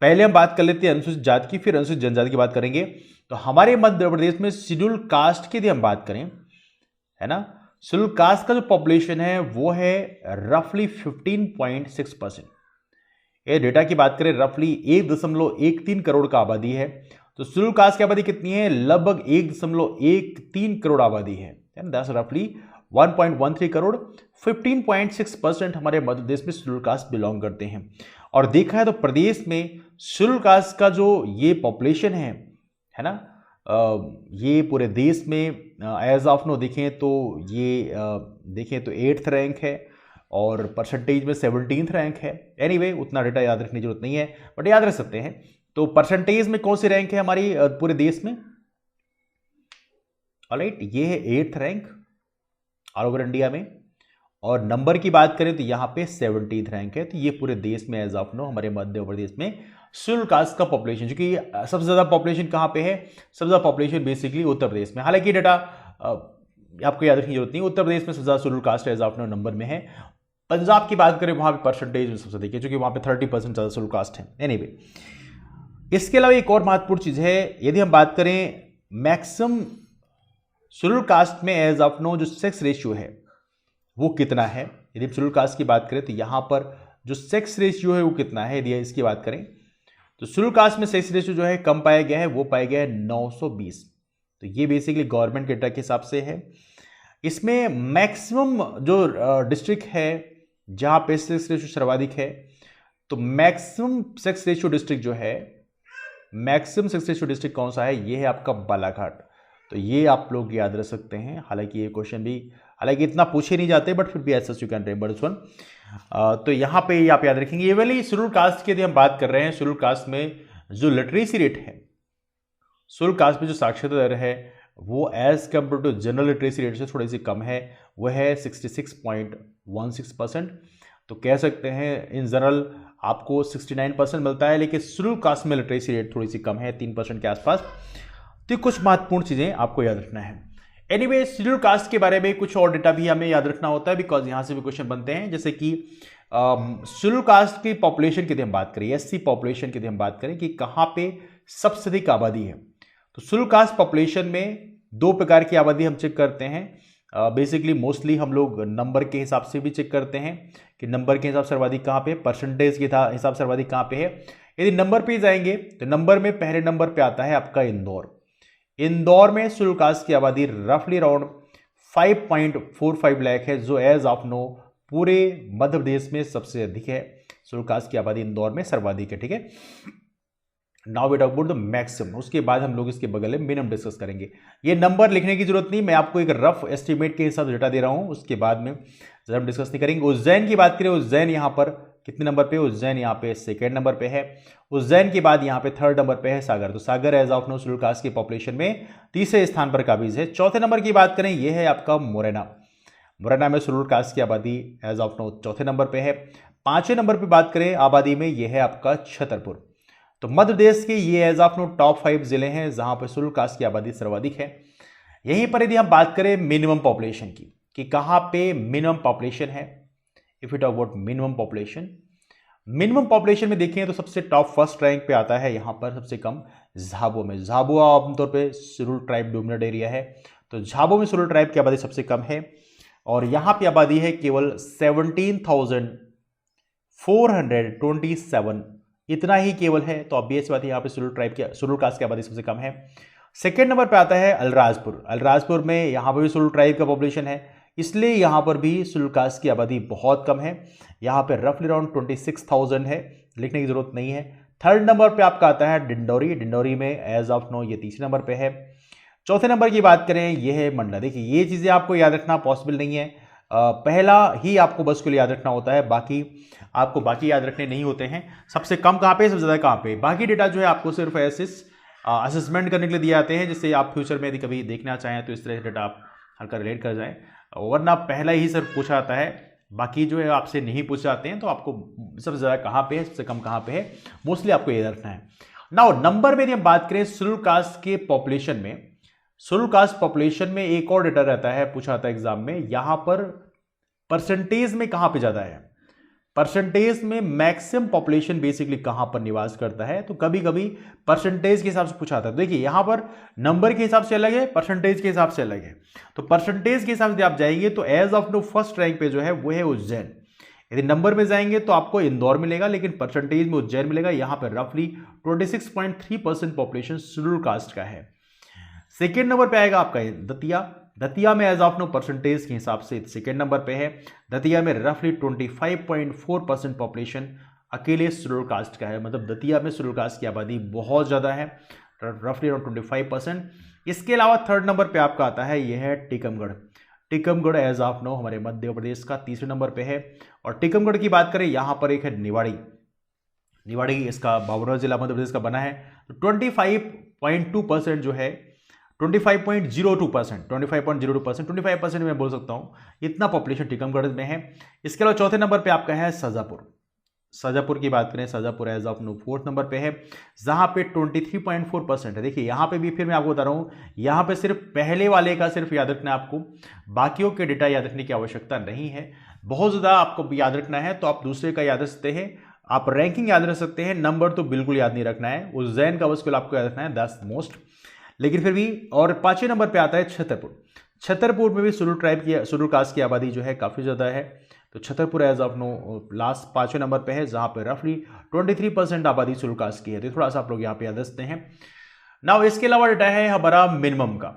पहले हम बात कर लेते हैं अनुसूचित जाति की, फिर अनुसूचित जनजाति की बात करेंगे। तो हमारे मध्य प्रदेश में शेड्यूल कास्ट की यदि हम बात करें, है ना, शेड्यूल कास्ट का जो पॉपुलेशन है वो है रफली 15.6%। ये डेटा की बात करें रफली 1.13 करोड़ का आबादी है। तो शेड्यूल कास्ट की आबादी कितनी है? लगभग 1.13 करोड़ आबादी है। दैट्स रफली 1.13 करोड़। 15.6% हमारे मध्य प्रदेश में शेड्यूल कास्ट बिलोंग करते हैं। और देखा है तो प्रदेश में शेड्यूल कास्ट का जो ये पॉपुलेशन है ना, ये पूरे देश में एज ऑफ नो देखें तो ये देखें तो 8th रैंक है और परसेंटेज में 17th रैंक है। एनीवे उतना डेटा याद रखने की जरूरत नहीं है, बट याद रख सकते हैं। तो परसेंटेज में कौन सी रैंक है हमारी पूरे देश में? ऑलराइट, ये है 8th rank all over India में। और नंबर की बात करें तो यहाँ पे 17th रैंक है। तो ये पूरे देश में एज ऑफ नो हमारे मध्य प्रदेश में शेड्यूल कास्ट का पॉपुलेशन, क्योंकि सबसे ज्यादा पॉपुलेशन कहाँ पे है? सबसे ज्यादा पॉपुलेशन बेसिकली उत्तर प्रदेश में। हालांकि डेटा आपको याद रखने की जरूरत नहीं, उत्तर प्रदेश में सबसे ज्यादा schedule caste as of now number में है। पंजाब की बात करें वहां पे परसेंटेज में सबसे देखिए, क्योंकि वहां पे 30% ज्यादा शेड्यूल कास्ट है। एनीवे, इसके अलावा एक और महत्वपूर्ण चीज है, यदि हम बात करें मैक्सिमम शेड्यूल कास्ट में एज ऑफ नो जो सेक्स रेशियो है वो कितना है। यदि शेड्यूल कास्ट की बात करें तो यहां पर जो सेक्स रेशियो है वो कितना है, यदि इसकी बात करें तो शेड्यूल कास्ट में सेक्स रेशियो जो है कम पाया गया है, वो पाया गया है 920। तो ये बेसिकली गवर्नमेंट के डेटा के हिसाब से है। इसमें मैक्सिमम जो डिस्ट्रिक्ट है जहां पे सेक्स रेशियो सर्वाधिक है, तो मैक्सिमम सेक्स रेशियो डिस्ट्रिक्ट जो है, मैक्सिमम सेक्स रेशियो डिस्ट्रिक्ट कौन सा है? ये है आपका बालाघाट। तो ये आप लोग याद रख सकते हैं। हालांकि ये क्वेश्चन भी हालांकि इतना पूछे नहीं जाते, बट फिर भी ऐसा you can remember this one. तो यहाँ पे आप याद रखेंगे। ये वाली शेड्यूल कास्ट की यदि हम बात कर रहे हैं, शेड्यूल कास्ट में जो लिटरेसी रेट है, शेड्यूल कास्ट में जो साक्षरता दर है वो as compare to general literacy rate से थोड़ी सी कम है, वो है 66.16%। तो कह सकते हैं इन जनरल आपको 69% मिलता है, लेकिन शेड्यूल कास्ट में लिटरेसी रेट थोड़ी सी कम है, 3% के आसपास। तो कुछ महत्वपूर्ण चीजें आपको याद रखना है। एनीवे, शेड्यूल कास्ट के बारे में कुछ और डेटा भी हमें याद रखना होता है, बिकॉज यहां से भी क्वेश्चन बनते हैं। जैसे कि शेड्यूल कास्ट की पॉपुलेशन की हम बात करें, एससी पॉपुलेशन की हम बात करें कि कहां पे सबसे अधिक आबादी है, तो शेड्यूल कास्ट पॉपुलेशन में 2 प्रकार की आबादी हम चेक करते हैं। बेसिकली मोस्टली हम लोग नंबर के हिसाब से भी चेक करते हैं कि नंबर के हिसाब से सर्वाधिक कहां पे, परसेंटेज के हिसाब से सर्वाधिक कहां पे है। यदि नंबर पे जाएंगे तो नंबर में पहले नंबर पे आता है आपका इंदौर। इंदौर में शेड्यूल कास्ट की आबादी रफली अराउंड 5.45 लाख है, जो एज ऑफ नो पूरे मध्य प्रदेश में सबसे अधिक है। शेड्यूल कास्ट की आबादी इंदौर में सर्वाधिक है। ठीक है, now we talk about the maximum. उसके बाद हम लोग इसके बगल में मिनिमम डिस्कस करेंगे। ये नंबर लिखने की जरूरत नहीं, मैं आपको एक रफ एस्टिमेट के हिसाब से डेटा दे रहा हूं, उसके बाद में जरा हम डिस्कस नहीं करेंगे। उज्जैन की बात करें, उज्जैन यहां पर कितने नंबर पे? उज्जैन यहाँ पे 2nd नंबर पे है। उज्जैन के बाद यहाँ पे 3rd नंबर पे है सागर। तो Sagar as of now schedule caste की पॉपुलेशन में 3रे स्थान पर काबिज है। 4थे नंबर की बात करें, ये है आपका मुरैना। मुरैना में शेड्यूल कास्ट की आबादी एज ऑफ नो 4थे नंबर पे है। 5वें नंबर पर बात करें आबादी में, ये है आपका छतरपुर। तो मध्य प्रदेश के ये एज ऑफ नो टॉप 5 जिले हैं जहां पर शेड्यूल कास्ट की आबादी सर्वाधिक है। यहीं पर यदि हम बात करें मिनिमम पॉपुलेशन की, कि कहां पे मिनिमम पॉपुलेशन है, if you talk about minimum population, minimum population में देखें तो सबसे टॉप 1st रैंक पे आता है यहां पर सबसे कम झाबुआ में। झाबुआ आमतौर पे शेड्यूल ट्राइब डोमिनेटेड एरिया है, तो झाबुआ में शेड्यूल ट्राइब की आबादी सबसे कम है और यहां पे आबादी है केवल 17,427, इतना ही केवल है। तो ऑब्वियस बात है यहाँ पे शेड्यूल कास्ट की आबादी सबसे कम है। 2nd नंबर पे आता है अलीराजपुर। अलीराजपुर में यहाँ पर भी शेड्यूल ट्राइब का पॉपुलेशन है, इसलिए यहाँ पर भी शेड्यूल कास्ट की आबादी बहुत कम है। यहाँ पे रफली अराउंड 26,000 है, लिखने की जरूरत नहीं है। 3rd नंबर पे आपका आता है डिंडौरी। डिंडौरी में एज ऑफ नो ये 3रे नंबर पे है। 4थे नंबर की बात करें, ये है मंडला। देखिए ये चीज़ें आपको याद रखना पॉसिबल नहीं है, पहला ही आपको बस के लिए याद रखना होता है, बाकी आपको बाकी याद रखने नहीं होते हैं। सबसे कम कहाँ पे, सबसे ज़्यादा कहाँ पे। बाकी डेटा जो है आपको सिर्फ असेसमेंट करने के लिए दिए जाते हैं, जिससे आप फ्यूचर में यदि कभी देखना चाहें तो इस तरह से डेटा आप हल्का रिलेट कर जाएं, वरना पहला ही सिर्फ पूछा जाता है, बाकी जो है आपसे नहीं पूछ जाते हैं। तो आपको सबसे ज़्यादा कहाँ पे है, सबसे कम कहाँ पे है, मोस्टली आपको ये रखना है। नाउ नंबर में यदि हम बात करें शेड्यूल कास्ट के पॉपुलेशन में, शेड्यूल कास्ट पॉपुलेशन में एक और डेटा रहता है, पूछा था एग्जाम में, यहां पर परसेंटेज में कहां पे ज्यादा है। परसेंटेज में मैक्सिमम पॉपुलेशन बेसिकली कहां पर निवास करता है, तो कभी कभी परसेंटेज के हिसाब से पूछा था। देखिए यहां पर नंबर के हिसाब से अलग है, परसेंटेज के हिसाब से अलग है। तो परसेंटेज के हिसाब से आप जाएंगे तो as of no 1st rank पे जो है वो है उज्जैन। यदि नंबर में जाएंगे तो आपको इंदौर मिलेगा, लेकिन परसेंटेज में उज्जैन मिलेगा। यहाँ पर रफली 26.3% पॉपुलेशन शेड्यूल कास्ट का है। सेकेंड नंबर पे आएगा आपका दतिया। दतिया में एज ऑफ नो परसेंटेज के हिसाब से सेकेंड नंबर पे है। दतिया में रफली 25.4% पॉपुलेशन अकेले शेड्यूल कास्ट का है, मतलब दतिया में शेड्यूल कास्ट की आबादी बहुत ज़्यादा है, रफली अराउंड 25%। इसके अलावा थर्ड नंबर पे आपका आता है यह है Tikamgarh. Tikamgarh as of now हमारे मध्य प्रदेश का तीसरे नंबर पे है। और टीकमगढ़ की बात करें, यहाँ पर एक है निवाड़ी। निवाड़ी इसका बावरा जिला मध्य प्रदेश का बना है। तो 25.2% जो है 25.02%, 25% मैं बोल सकता हूँ, इतना पॉपुलेशन टीकमगढ़ में है। इसके अलावा चौथे नंबर पे आपका है शाजापुर। शाजापुर की बात करें, Shajapur as of now fourth number पे है, जहाँ पे 23.4% है। देखिए यहाँ पे भी फिर मैं आपको बता रहा हूँ, यहाँ पे सिर्फ पहले वाले का सिर्फ याद रखना है आपको, बाकियों के डेटा याद रखने की आवश्यकता नहीं है। बहुत ज़्यादा आपको याद रखना है तो आप दूसरे का याद रख सकते हैं, आप रैंकिंग याद रख सकते हैं, नंबर तो बिल्कुल याद नहीं रखना है। उज्जैन का बस आपको याद रखना है 10 मोस्ट, लेकिन फिर भी। और पांचवें नंबर पे आता है छतरपुर। छतरपुर में भी शेड्यूल कास्ट की आबादी जो है काफ़ी ज़्यादा है। तो Chhatarpur as of now last पांचवें नंबर पे है, जहाँ पे रफली 23% आबादी शेड्यूल कास्ट की है। तो थोड़ा सा आप लोग यहाँ पे याद रखते हैं। नाउ इसके अलावा डेटा है हमारा मिनिमम का,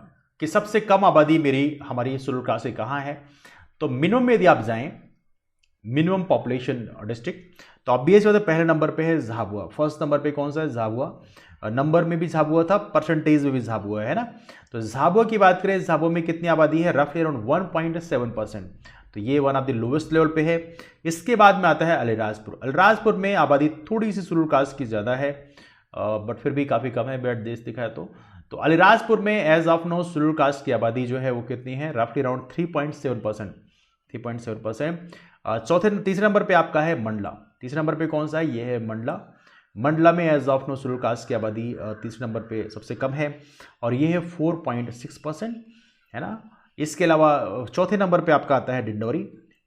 कि सबसे कम आबादी हमारी शेड्यूल कास्ट से कहाँ है। तो मिनिमम में यदि आप जाएं, मिनिमम पॉपुलेशन डिस्ट्रिक्ट, तो ऑब्वियस बात है पहले नंबर पे है झाबुआ। फर्स्ट नंबर पे कौन सा है? झाबुआ। नंबर में भी झाबुआ था, परसेंटेज में भी झाबुआ है ना। तो झाबुआ की बात करें, झाबुआ में कितनी आबादी है? रफली अराउंड 1.7%। तो ये one of the lowest level पे है। इसके बाद में आता है अलीराजपुर। अलीराजपुर में आबादी थोड़ी सी शेड्यूल कास्ट की ज़्यादा है, बट फिर भी काफ़ी कम है बैठ देश दिखाए तो अलीराजपुर में as of now schedule caste की आबादी जो है वो कितनी है? रफली अराउंड 3.7%। तीसरे नंबर पे आपका है मंडला। तीसरे नंबर पे कौन सा है? ये है मंडला। मंडला में as of now schedule caste की आबादी तीसरे नंबर पे सबसे कम है, और ये है 4.6%, है ना। इसके अलावा चौथे नंबर पे आपका आता है डिंडोरी।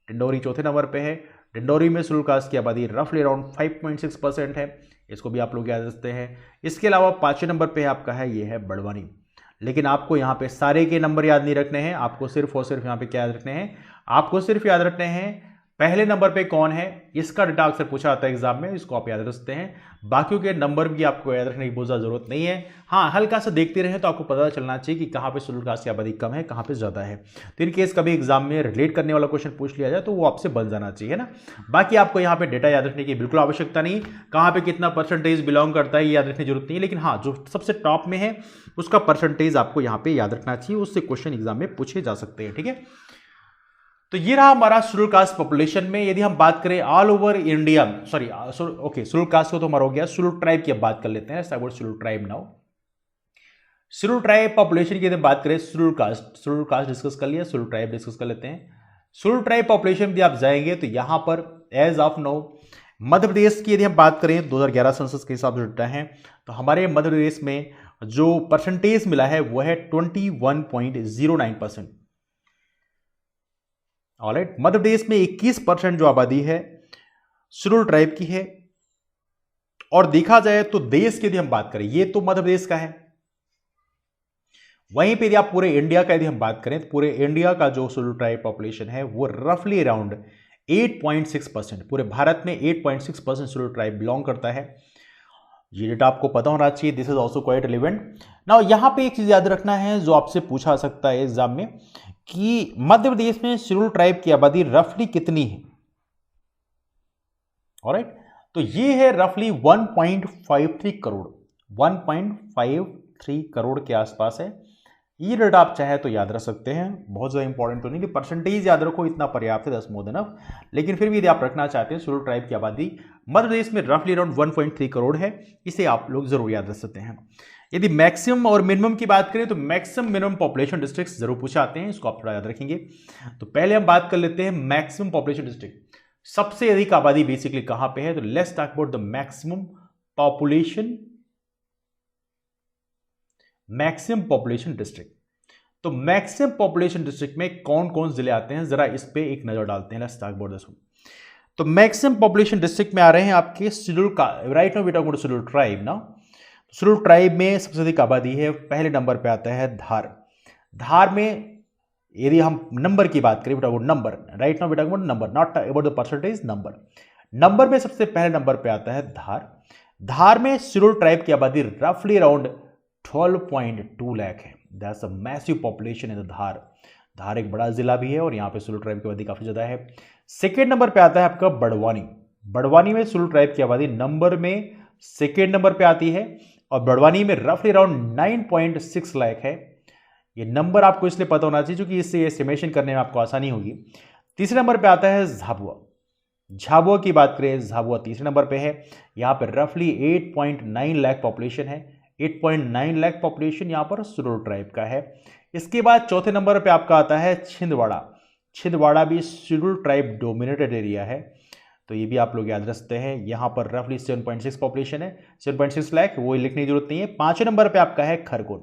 डिंडोरी चौथे नंबर पे है। डिंडोरी में शेड्यूल कास्ट की आबादी रफली अराउंड 5.6% है, इसको भी आप लोग याद रखते हैं। इसके अलावा पाँचवें नंबर पे आपका है ये है बड़वानी। लेकिन आपको यहाँ पे सारे के नंबर याद नहीं रखने हैं, आपको सिर्फ और सिर्फ यहाँ पे क्या याद रखने हैं? आपको सिर्फ याद रखने हैं पहले नंबर पे कौन है, इसका डेटा अक्सर पूछा आता है एग्जाम में, इसको आप याद रख सकते हैं। बाकियों के नंबर भी आपको याद रखने की बहुत ज़्यादा जरूरत नहीं है। हाँ, हल्का सा देखते रहें तो आपको पता चलना चाहिए कि कहाँ पे शेड्यूल कास्ट की आबादी कम है, कहाँ पे ज़्यादा है। तो इन केस कभी एग्जाम में रिलेट करने वाला क्वेश्चन पूछ लिया जाए तो वो आपसे बन जाना चाहिए ना। बाकी आपको यहाँ पे डेटा याद रखने की बिल्कुल आवश्यकता नहीं, कहाँ पे कितना परसेंटेज बिलोंग करता है ये याद रखने की जरूरत नहीं है। लेकिन हाँ, जो सबसे टॉप में है उसका परसेंटेज आपको यहाँ पे याद रखना चाहिए, उससे क्वेश्चन एग्जाम में पूछे जा सकते हैं। ठीक है, तो ये रहा हमारा शेड्यूल कास्ट पॉपुलेशन में। यदि हम बात करें all over India, schedule caste को तो हमारा हो गया। शेड्यूल ट्राइब की अब बात कर लेते हैं। Schedule tribe now. Schedule tribe population की यदि बात करें, शेड्यूल कास्ट डिस्कस कर लिया, शेड्यूल ट्राइब डिस्कस कर लेते हैं। शेड्यूल ट्राइब पॉपुलेशन यदि आप जाएंगे तो यहां पर as of now Madhya Pradesh की यदि हम बात करें 2011 सेंसस के हिसाब से डेटा है, तो हमारे मध्य प्रदेश में जो परसेंटेज मिला है वह है 21.09%। ऑलराइट, मध्य प्रदेश में 21% जो आबादी है शेड्यूल ट्राइब की है। और देखा जाए तो देश की यदि हम बात करें, ये तो मध्य प्रदेश का है, वहीं पे यदि आप पूरे इंडिया का यदि हम बात करें तो पूरे इंडिया का जो शेड्यूल ट्राइब पॉपुलेशन है वो रफली अराउंड 8.6%, पूरे भारत में 8.6% शेड्यूल ट्राइब बिलोंग करता है। ये डेटा आपको पता होना चाहिए, this is also quite relevant. Now यहां पे एक चीज याद रखना है जो आपसे पूछा सकता है एग्जाम में, कि मध्य प्रदेश में शेड्यूल ट्राइब की आबादी रफली कितनी है। ऑलराइट, तो ये है रफली 1.53 करोड़, 1.53 करोड़ के आसपास है। ये डेटा आप चाहे तो याद रख सकते हैं, बहुत ज़्यादा इंपॉर्टेंट तो नहीं, परसेंटेज याद रखो, इतना पर्याप्त है, 10 मोर देन इनफ। लेकिन फिर भी यदि आप रखना चाहते हैं शेड्यूल ट्राइब की आबादी मध्य प्रदेश में रफली अराउंड 1.3 करोड़ है, इसे आप लोग जरूर याद रख सकते हैं। यदि मैक्सिमम और मिनिमम की बात करें तो मैक्सिमम मिनिमम पॉपुलेशन डिस्ट्रिक्ट जरूर पूछे आते हैं, इसको आप थोड़ा याद रखेंगे। तो पहले हम बात कर लेते हैं मैक्सिमम पॉपुलेशन डिस्ट्रिक्ट, सबसे अधिक आबादी बेसिकली कहां पे है। तो let's talk about the maximum population district. तो मैक्सिमम पॉपुलेशन डिस्ट्रिक्ट में कौन कौन जिले आते हैं, जरा इस पे एक नजर डालते हैं। Let's talk about this one. तो मैक्सिमम पॉपुलेशन डिस्ट्रिक्ट में आ रहे हैं आपके शेड्यूल का, right now we talk about schedule tribe ना। शेड्यूल ट्राइब में सबसे अधिक आबादी है, पहले नंबर पे आता है धार। धार में यदि हम नंबर की बात करें, बेटा वो नंबर, राइट नाउ बेटा वो number, not about the percentage, number. Number में सबसे पहले नंबर पे आता है धार। धार में शेड्यूल ट्राइब की आबादी रफली अराउंड 12.2 लाख है। That's a massive population in the Dhar. Dhar एक बड़ा जिला भी है और यहाँ पे शेड्यूल ट्राइब की आबादी काफी ज्यादा है। सेकेंड नंबर पे आता है आपका बड़वानी। बड़वानी में शेड्यूल ट्राइब की आबादी नंबर में सेकेंड नंबर पे आती है और बड़वानी में रफली अराउंड 9.6 लाख है। ये नंबर आपको इसलिए पता होना चाहिए क्योंकि इससे एस्टिमेशन करने में आपको आसानी होगी। तीसरे नंबर पे आता है झाबुआ। झाबुआ की बात करें, झाबुआ तीसरे नंबर पे है। यहाँ पर रफली 8.9 लाख पॉपुलेशन है। 8.9 लाख पॉपुलेशन यहाँ पर शेड्यूल ट्राइब का है। इसके बाद चौथे नंबर पे आपका आता है छिंदवाड़ा। छिंदवाड़ा भी शेड्यूल ट्राइब डोमिनेटेड एरिया है, तो ये भी आप लोग याद रखते हैं। यहाँ पर रफली 7.6 पॉपुलेशन है, 7.6 लाख, वो लिखने की जरूरत नहीं है। पांचवें नंबर पे आपका है खरगोन।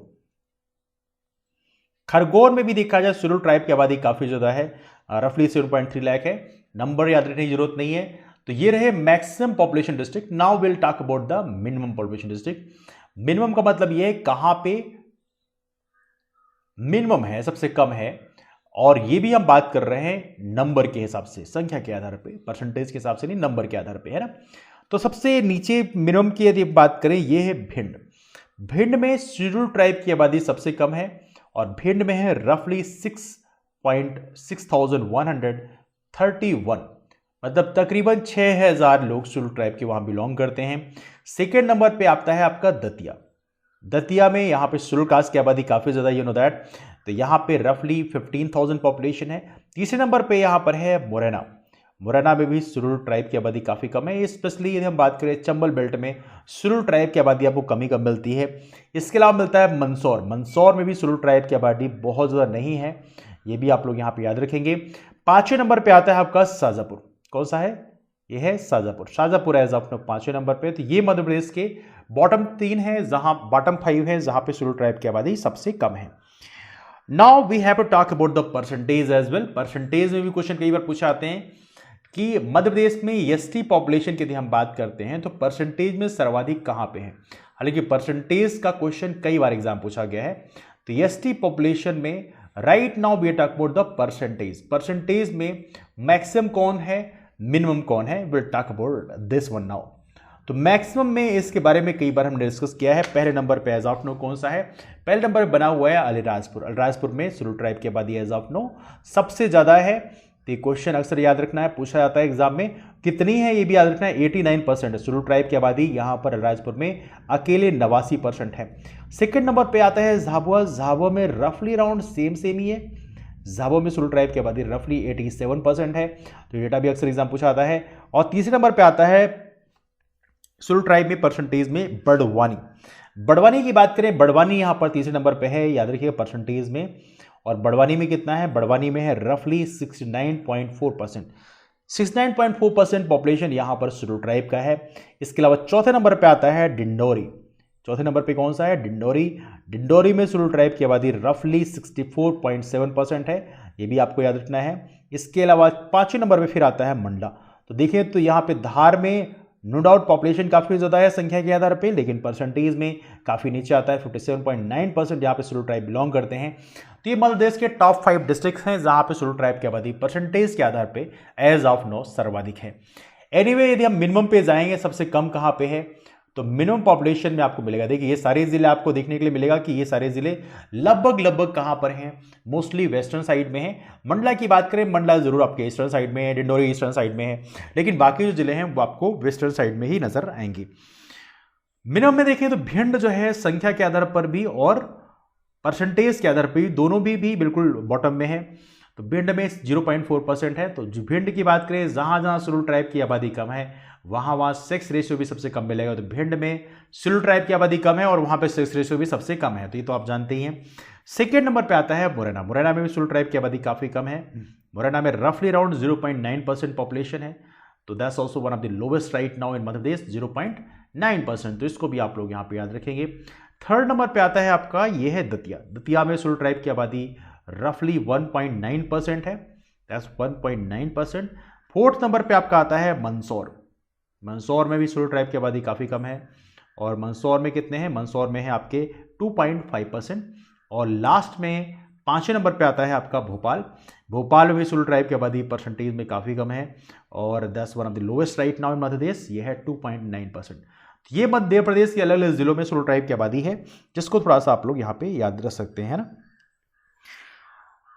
खरगोन में भी देखा जाए शेड्यूल ट्राइब की आबादी काफी ज्यादा है, रफली 7.3 लाख है। नंबर याद रखने की जरूरत नहीं है। तो ये रहे maximum population district. Now will talk about the minimum population district. Minimum का मतलब ये है कहां पे मिनिमम है, सबसे कम है, और ये भी हम बात कर रहे हैं नंबर के हिसाब से, संख्या के आधार पे, परसेंटेज के हिसाब से नहीं, नंबर के आधार पे, है ना। तो सबसे नीचे मिनिमम की यदि बात करें, ये है भिंड। भिंड में शेड्यूल ट्राइब की आबादी सबसे कम है और भिंड में है रफली 6,131, मतलब तकरीबन 6,000 लोग शेड्यूल ट्राइब के वहां बिलोंग करते हैं। सेकेंड नंबर पे आता है आपका दतिया। दतिया में यहाँ पे शेड्यूल कास्ट की आबादी काफी ज्यादा, यू नो दैट, तो यहाँ पे रफली 15,000 पॉपुलेशन है। तीसरे नंबर पे यहाँ पर है मुरैना। मुरैना में भी शेड्यूल ट्राइब की आबादी काफी कम है। स्पेशली यदि हम बात करें चंबल बेल्ट में शेड्यूल ट्राइब की आबादी आपको कम ही कम मिलती है। इसके अलावा मिलता है मंदसौर। मंदसौर में भी शेड्यूल ट्राइब की आबादी बहुत ज्यादा नहीं है, ये भी आप लोग यहाँ पे याद रखेंगे। पांचवें नंबर पे आता है आपका शाजापुर। कौन सा है? यह है शाजापुर। शाजापुर एज ऑफ पांचवें नंबर पे। तो ये मध्य प्रदेश के बॉटम 3 है, जहां बॉटम 5 है, जहां पे शेड्यूल ट्राइब की आबादी सबसे कम है। Now we have to talk about the percentage as well. Percentage में भी क्वेश्चन कई बार पूछे आते हैं कि मध्य प्रदेश में एसटी पॉपुलेशन की यदि हम बात करते हैं तो परसेंटेज में सर्वाधिक कहां पे है। हालांकि परसेंटेज का क्वेश्चन कई बार एग्जाम पूछा गया है। तो एसटी पॉपुलेशन में right now we talk about the percentage. Percentage में मैक्सिमम कौन है, मिनिमम कौन है, will talk about this one now. तो मैक्सिमम में इसके बारे में कई बार हमने डिस्कस किया है। पहले नंबर पे एज ऑफ नो कौन सा है? पहले नंबर पे बना हुआ है अलीराजपुर। अलीराजपुर में शेड्यूल ट्राइब की आबादी एज ऑफ नो सबसे ज्यादा है। तो ये क्वेश्चन अक्सर याद रखना है, पूछा जाता है एग्जाम में। कितनी है ये भी याद रखना है, 89% है शेड्यूल ट्राइब की आबादी यहाँ पर अलीराजपुर में अकेले 89% है। सेकंड नंबर पे आता है झाबुआ। झाबुआ में रफली अराउंड सेम ही है। झाबुआ में शेड्यूल ट्राइब की आबादी रफली 87% है। तो डेटा भी अक्सर एग्जाम पूछा आता है। और तीसरे नंबर पे आता है शेड्यूल ट्राइब में परसेंटेज में बड़वानी। बड़वानी की बात करें, बड़वानी यहां पर तीसरे नंबर पे है, याद रखिएगा परसेंटेज में। और बड़वानी में कितना है? बड़वानी में है रफली 69.4%। 69.4% पॉपुलेशन यहां पर शेड्यूल ट्राइब का है। इसके अलावा चौथे नंबर पे आता है डिंडोरी। चौथे नंबर पे कौन सा है? डिंडोरी। डिंडोरी में शेड्यूल ट्राइब की आबादी रफली 64.7% है, ये भी आपको याद रखना है। इसके अलावा पांचवें नंबर पे फिर आता है मंडला। तो देखिए तो यहाँ पे धार में नो डाउट पॉपुलेशन काफी ज्यादा है संख्या के आधार पे, लेकिन परसेंटेज में काफी नीचे आता है। 57.9% यहाँ पे शेड्यूल ट्राइब बिलोंग करते हैं। तो ये मध्य प्रदेश के टॉप 5 डिस्ट्रिक्ट हैं जहां पे शेड्यूल ट्राइब की आबादी परसेंटेज के आधार पे एज ऑफ नो सर्वाधिक है। एनीवे यदि हम मिनिमम पे जाएंगे, सबसे कम कहां पे है? तो मिनिमम पॉपुलेशन में आपको मिलेगा, देखिए ये सारे जिले आपको देखने के लिए मिलेगा कि ये सारे जिले लगभग कहां पर हैं, मोस्टली वेस्टर्न साइड में है। मंडला की बात करें, मंडला जरूर आपके ईस्टर्न साइड में है, डिंडोरी ईस्टर्न साइड में है, लेकिन बाकी जो जिले हैं वो आपको वेस्टर्न साइड में ही नजर आएंगे। मिनिमम में देखें तो भिंड जो है संख्या के आधार पर भी और परसेंटेज के आधार पर भी दोनों भी बिल्कुल बॉटम में है। तो भिंड में 0.4% है। तो जो भिंड की बात करें, जहां जहां शेड्यूल ट्राइब की आबादी कम है वहां सेक्स रेशियो भी सबसे कम मिलेगा। तो भिंड में शेड्यूल ट्राइब की आबादी कम है और वहां पे सेक्स रेशियो भी सबसे कम है, तो ये तो आप जानते ही हैं। सेकेंड नंबर पे आता है मुरैना। मुरैना में भी शेड्यूल ट्राइब की आबादी काफी कम है। मुरैना में रफली अराउंड 0.9% पॉपुलेशन है। तो that's also one of the lowest right now in Madhya Pradesh, 0.9%। तो इसको भी आप लोग यहाँ पे याद रखेंगे। थर्ड नंबर पे आता है आपका, ये है दतिया। दतिया में शेड्यूल ट्राइब की आबादी रफली 1.9% है, दैट्स 1.9%। फोर्थ नंबर पे आपका आता है मंदसौर। मंदसौर में भी शेड्यूल ट्राइब की आबादी काफ़ी कम है। और मंदसौर में कितने हैं? मंदसौर में है आपके 2.5%। और लास्ट में 5वें नंबर पे आता है आपका भोपाल। भोपाल में सुल ट्राइब की आबादी परसेंटेज में काफ़ी कम है और that's one of the lowest right now in Madhya Pradesh, ये है 2.9%। ये मध्य प्रदेश के अलग अलग जिलों में सुल ट्राइब की आबादी है, जिसको थोड़ा सा आप लोग यहाँ पे याद रख सकते हैं ना।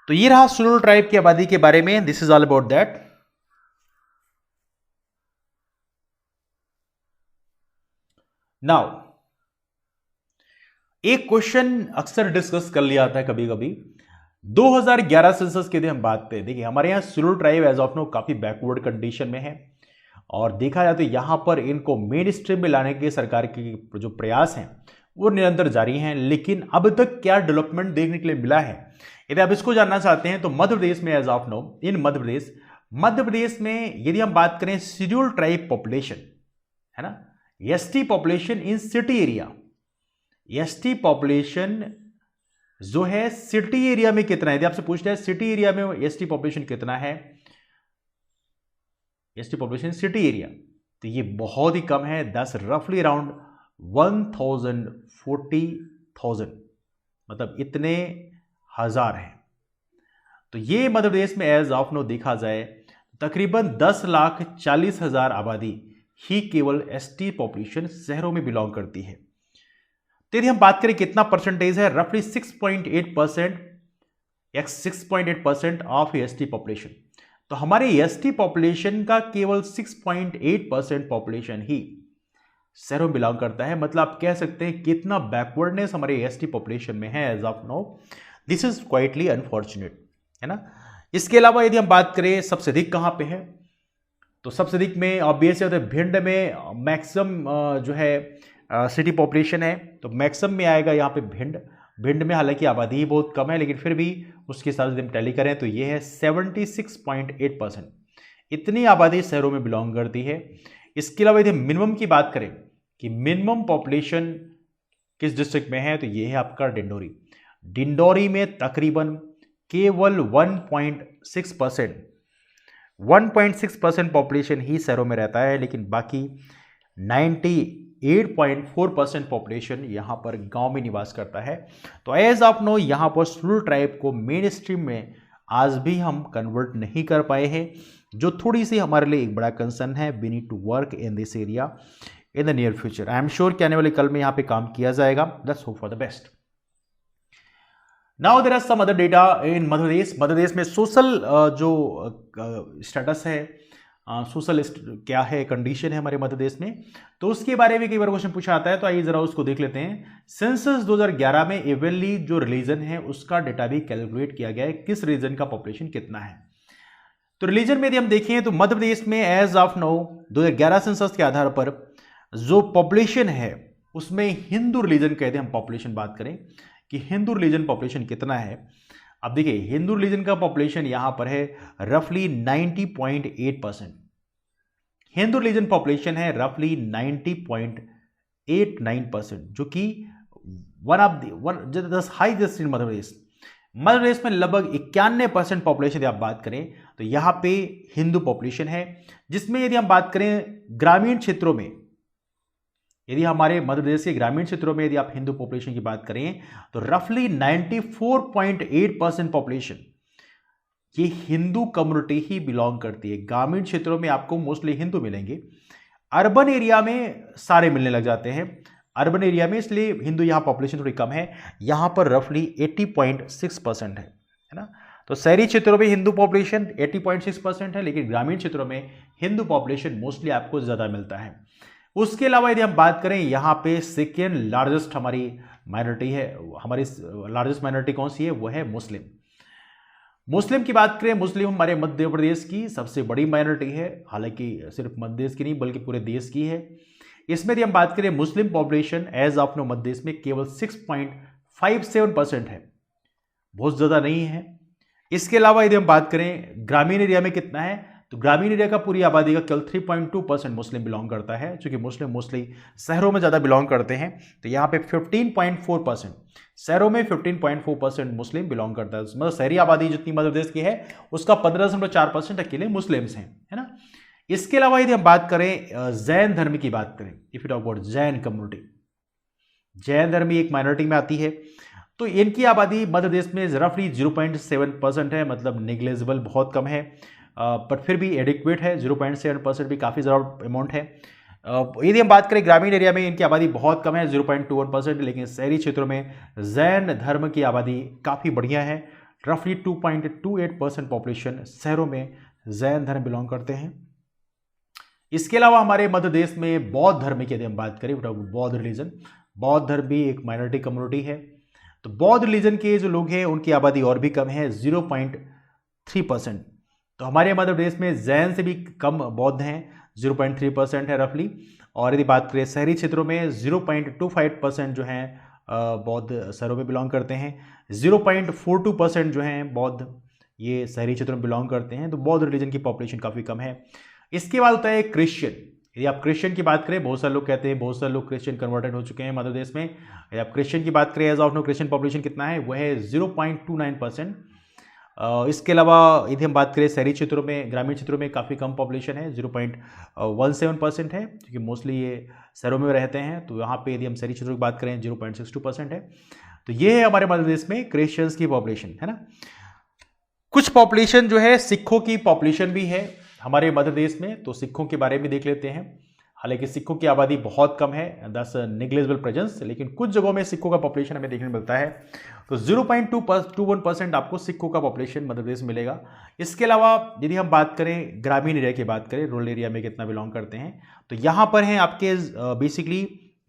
तो ये रहा सुल ट्राइब की आबादी के बारे में, this is all about that. Now एक क्वेश्चन अक्सर डिस्कस कर लिया जाता है कभी कभी, 2011 सेंसस की यदि हम बात करें, देखिए हमारे यहाँ Sulu tribe as of no काफी बैकवर्ड कंडीशन में है और देखा जाए तो यहां पर इनको मेन स्ट्रीम में लाने के सरकार के जो प्रयास हैं वो निरंतर जारी हैं, लेकिन अब तक क्या डेवलपमेंट देखने के लिए मिला है, यदि आप इसको जानना चाहते हैं तो मध्य प्रदेश में एज ऑफ नो इन मध्य प्रदेश में यदि हम बात करें शेड्यूल्ड ट्राइब पॉपुलेशन है ना, ST population in city area, ST population जो है सिटी एरिया में कितना है, यदि आपसे पूछना है सिटी एरिया में एसटी पॉपुलेशन कितना है, एसटी पॉपुलेशन सिटी एरिया, तो ये बहुत ही कम है, 10 रफली अराउंड 1,40,000 मतलब इतने हजार हैं। तो ये मध्य प्रदेश में एज ऑफ नो देखा जाए तकरीबन 10,40,000 आबादी ही केवल एसटी पॉपुलेशन शहरों में बिलोंग करती है। तो यदि हम बात करें कितना परसेंटेज है, रफली 6.8% या 6.8% ऑफ एसटी पॉपुलेशन। तो हमारे एसटी पॉपुलेशन का केवल 6.8% पॉपुलेशन ही शहरों में बिलोंग करता है, मतलब आप कह सकते हैं कितना बैकवर्डनेस हमारे एसटी पॉपुलेशन में है as of now, this is quietly unfortunate है ना। इसके अलावा यदि हम बात करें सबसे अधिक कहां पे है, तो सबसे अधिक में ऑब्वियस है भिंड में मैक्सिमम जो है सिटी पॉपुलेशन है, तो मैक्सिमम में आएगा यहाँ पे भिंड में, हालांकि आबादी ही बहुत कम है लेकिन फिर भी उसके साथ यदि हम टैली करें तो ये है 76.8%, इतनी आबादी शहरों में बिलोंग करती है। इसके अलावा यदि मिनिमम की बात करें कि मिनिमम पॉपुलेशन किस डिस्ट्रिक्ट में है, तो ये है आपका डिंडोरी में तकरीबन केवल 1.6% पॉपुलेशन ही शहरों में रहता है, लेकिन बाकी 98.4% पॉपुलेशन यहां पर गांव में निवास करता है। तो एज ऑफ नो यहां पर सुलू ट्राइब को मेन स्ट्रीम में आज भी हम कन्वर्ट नहीं कर पाए हैं, जो थोड़ी सी हमारे लिए एक बड़ा कंसर्न है। We need to work in this area in the near future. I am sure कि आने वाले कल में यहां पे काम किया जाएगा। Let's hope for the best. Now there are some other data in Madhya Pradesh. Madhya Pradesh में सोशल जो स्टेटस है, सोशल क्या है, कंडीशन है हमारे मध्य प्रदेश में, तो उसके बारे में कई बार क्वेश्चन पूछा आता है, तो आइए जरा उसको देख लेते हैं। सेंसस 2011 में इवेंटली जो रिलीजन है उसका डेटा भी कैलकुलेट किया गया है, किस रीजन का पॉपुलेशन कितना है। तो रिलीजन में यदि हम देखें तो मध्य प्रदेश में एज ऑफ नो 2011 सेंसस के आधार पर जो पॉपुलेशन है उसमें हिंदू रिलीजन कहते हैं, हम पॉपुलेशन बात करें कि हिंदू रिलीजन पॉपुलेशन कितना है। अब देखिए हिंदू रिलीजन का पॉपुलेशन यहां पर है रफली 90.8%, हिंदू रिलीजन पॉपुलेशन है रफली 90.89%, जो कि one of the highest in Madhya Pradesh. Madhya Pradesh में लगभग 91% पॉपुलेशन यदि आप बात करें तो यहां पे हिंदू पॉपुलेशन है, जिसमें यदि हम बात करें ग्रामीण क्षेत्रों में, यदि हमारे मध्य प्रदेश के ग्रामीण क्षेत्रों में यदि आप हिंदू पॉपुलेशन की बात करें तो रफली 94.8% पॉपुलेशन ये हिंदू कम्युनिटी ही बिलोंग करती है। ग्रामीण क्षेत्रों में आपको मोस्टली हिंदू मिलेंगे, अर्बन एरिया में सारे मिलने लग जाते हैं, अर्बन एरिया में इसलिए हिंदू यहाँ पॉपुलेशन थोड़ी कम है, यहाँ पर रफली 80.6% है ना। तो शहरी क्षेत्रों में हिंदू पॉपुलेशन 80.6% है, लेकिन ग्रामीण क्षेत्रों में हिंदू पॉपुलेशन मोस्टली आपको ज़्यादा मिलता है। उसके अलावा यदि हम बात करें यहाँ पे सेकेंड लार्जेस्ट हमारी माइनॉरिटी है, हमारी लार्जेस्ट माइनॉरिटी कौन सी है, वो है मुस्लिम। मुस्लिम की बात करें, मुस्लिम हमारे मध्य प्रदेश की सबसे बड़ी माइनॉरिटी है, हालांकि सिर्फ मध्य प्रदेश की नहीं बल्कि पूरे देश की है। इसमें यदि हम बात करें Muslim population as of now Madhya Pradesh में केवल 6.57% है, बहुत ज़्यादा नहीं है। इसके अलावा यदि हम बात करें ग्रामीण एरिया में कितना है, तो ग्रामीण एरिया का पूरी आबादी का केवल 3.2% मुस्लिम बिलोंग करता है, क्योंकि मुस्लिम मोस्टली शहरों में ज़्यादा बिलोंग करते हैं। तो यहाँ पे 15.4%, शहरों में 15.4% मुस्लिम बिलोंग करता है, मतलब शहरी आबादी जितनी मध्य प्रदेश की है उसका 15.4% अकेले मुस्लिम्स हैं, है ना। इसके अलावा यदि हम बात करें जैन धर्म की बात करें, if you talk about Jain community, Jain धर्म एक माइनॉरिटी में आती है। तो इनकी आबादी मध्य प्रदेश में रफली 0.7% है, मतलब निग्लेजिबल, बहुत कम है, बट फिर भी एडिक्वेट है। 0.7% भी काफ़ी ज़्यादा अमाउंट है। यदि हम बात करें ग्रामीण एरिया में, इनकी आबादी बहुत कम है, 0.21%, लेकिन शहरी क्षेत्रों में जैन धर्म की आबादी काफ़ी बढ़िया है। रफली 2.28% पॉपुलेशन शहरों में जैन धर्म बिलोंग करते हैं। इसके अलावा हमारे मध्य प्रदेश में बौद्ध धर्म की यदि हम बात करें, बौद्ध रिलीजन, बौद्ध धर्म भी एक माइनॉरिटी कम्युनिटी है। तो बौद्ध रिलीजन के जो लोग हैं उनकी आबादी और भी कम है, 0.3%। तो हमारे मध्य प्रदेश में जैन से भी कम बौद्ध हैं, 0.3% है रफली। और यदि बात करें शहरी क्षेत्रों में, 0.25% जो हैं बौद्ध शहरों में बिलोंग करते हैं, 0.42% जो हैं बौद्ध ये शहरी क्षेत्रों में बिलोंग करते हैं। तो बौद्ध रिलीजन की पॉपुलेशन काफ़ी कम है। इसके बाद होता है क्रिश्चियन। यदि आप क्रिश्चियन की बात करें, बहुत सारे लोग कहते हैं बहुत सारे लोग क्रिश्चियन कन्वर्टेड हो चुके हैं मध्य प्रदेश में। यदि आप क्रिश्चियन की बात करें, as of now Christian population कितना है, वह है 0.29%। इसके अलावा यदि हम बात करें शहरी क्षेत्रों में, ग्रामीण क्षेत्रों में काफ़ी कम पॉपुलेशन है, 0.17% है, क्योंकि मोस्टली ये शहरों में रहते हैं। तो यहाँ पे यदि हम शहरी क्षेत्रों की बात करें 0.62% है। तो ये है हमारे मध्य प्रदेश में क्रिश्चियंस की पॉपुलेशन, है ना। कुछ पॉपुलेशन जो है सिखों की पॉपुलेशन भी है हमारे मध्य प्रदेश में, तो सिखों के बारे में देख लेते हैं। हालांकि सिखों की आबादी बहुत कम है, 10 निग्लेजिबल प्रेजेंस, लेकिन कुछ जगहों में सिखों का पॉपुलेशन हमें देखने मिलता है। तो 0.21% आपको सिखों का पॉपुलेशन मध्य प्रदेश में मिलेगा। इसके अलावा यदि हम बात करें ग्रामीण एरिया की बात करें, रूरल एरिया में कितना बिलोंग करते हैं, तो यहाँ पर हैं आपके बेसिकली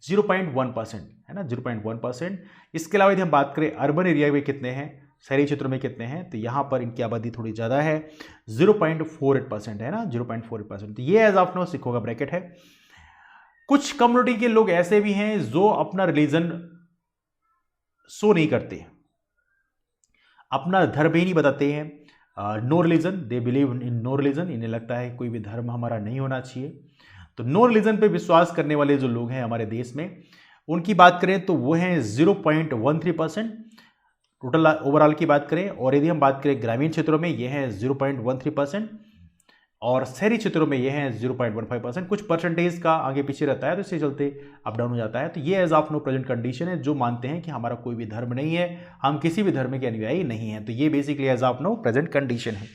0.1%, है ना, 0.1%। इसके अलावा यदि हम बात करें अर्बन एरिया में कितने हैं, शहरी क्षेत्रों में कितने हैं, तो यहाँ पर इनकी आबादी थोड़ी ज़्यादा है, 0.48% है ना, 0.48%। तो ये एज ऑफ नो सिखों का ब्रैकेट है। कुछ कम्युनिटी के लोग ऐसे भी हैं जो अपना रिलीजन शो नहीं करते, अपना धर्म ही नहीं बताते हैं। No religion, they believe in no religion, इन्हें लगता है कोई भी धर्म हमारा नहीं होना चाहिए। तो नो रिलीजन पे विश्वास करने वाले जो लोग हैं हमारे देश में, उनकी बात करें तो वो हैं 0.13%। टोटल ओवरऑल की बात करें, और यदि हम बात करें ग्रामीण क्षेत्रों में, ये हैं 0.13%, और शहरी क्षेत्रों में ये हैं 0.15%। कुछ परसेंटेज का आगे पीछे रहता है, तो इससे चलते अप डाउन हो जाता है। तो ये as of now present condition है, जो मानते हैं कि हमारा कोई भी धर्म नहीं है, हम किसी भी धर्म के अनुयायी नहीं हैं। तो ये basically as of now present condition है।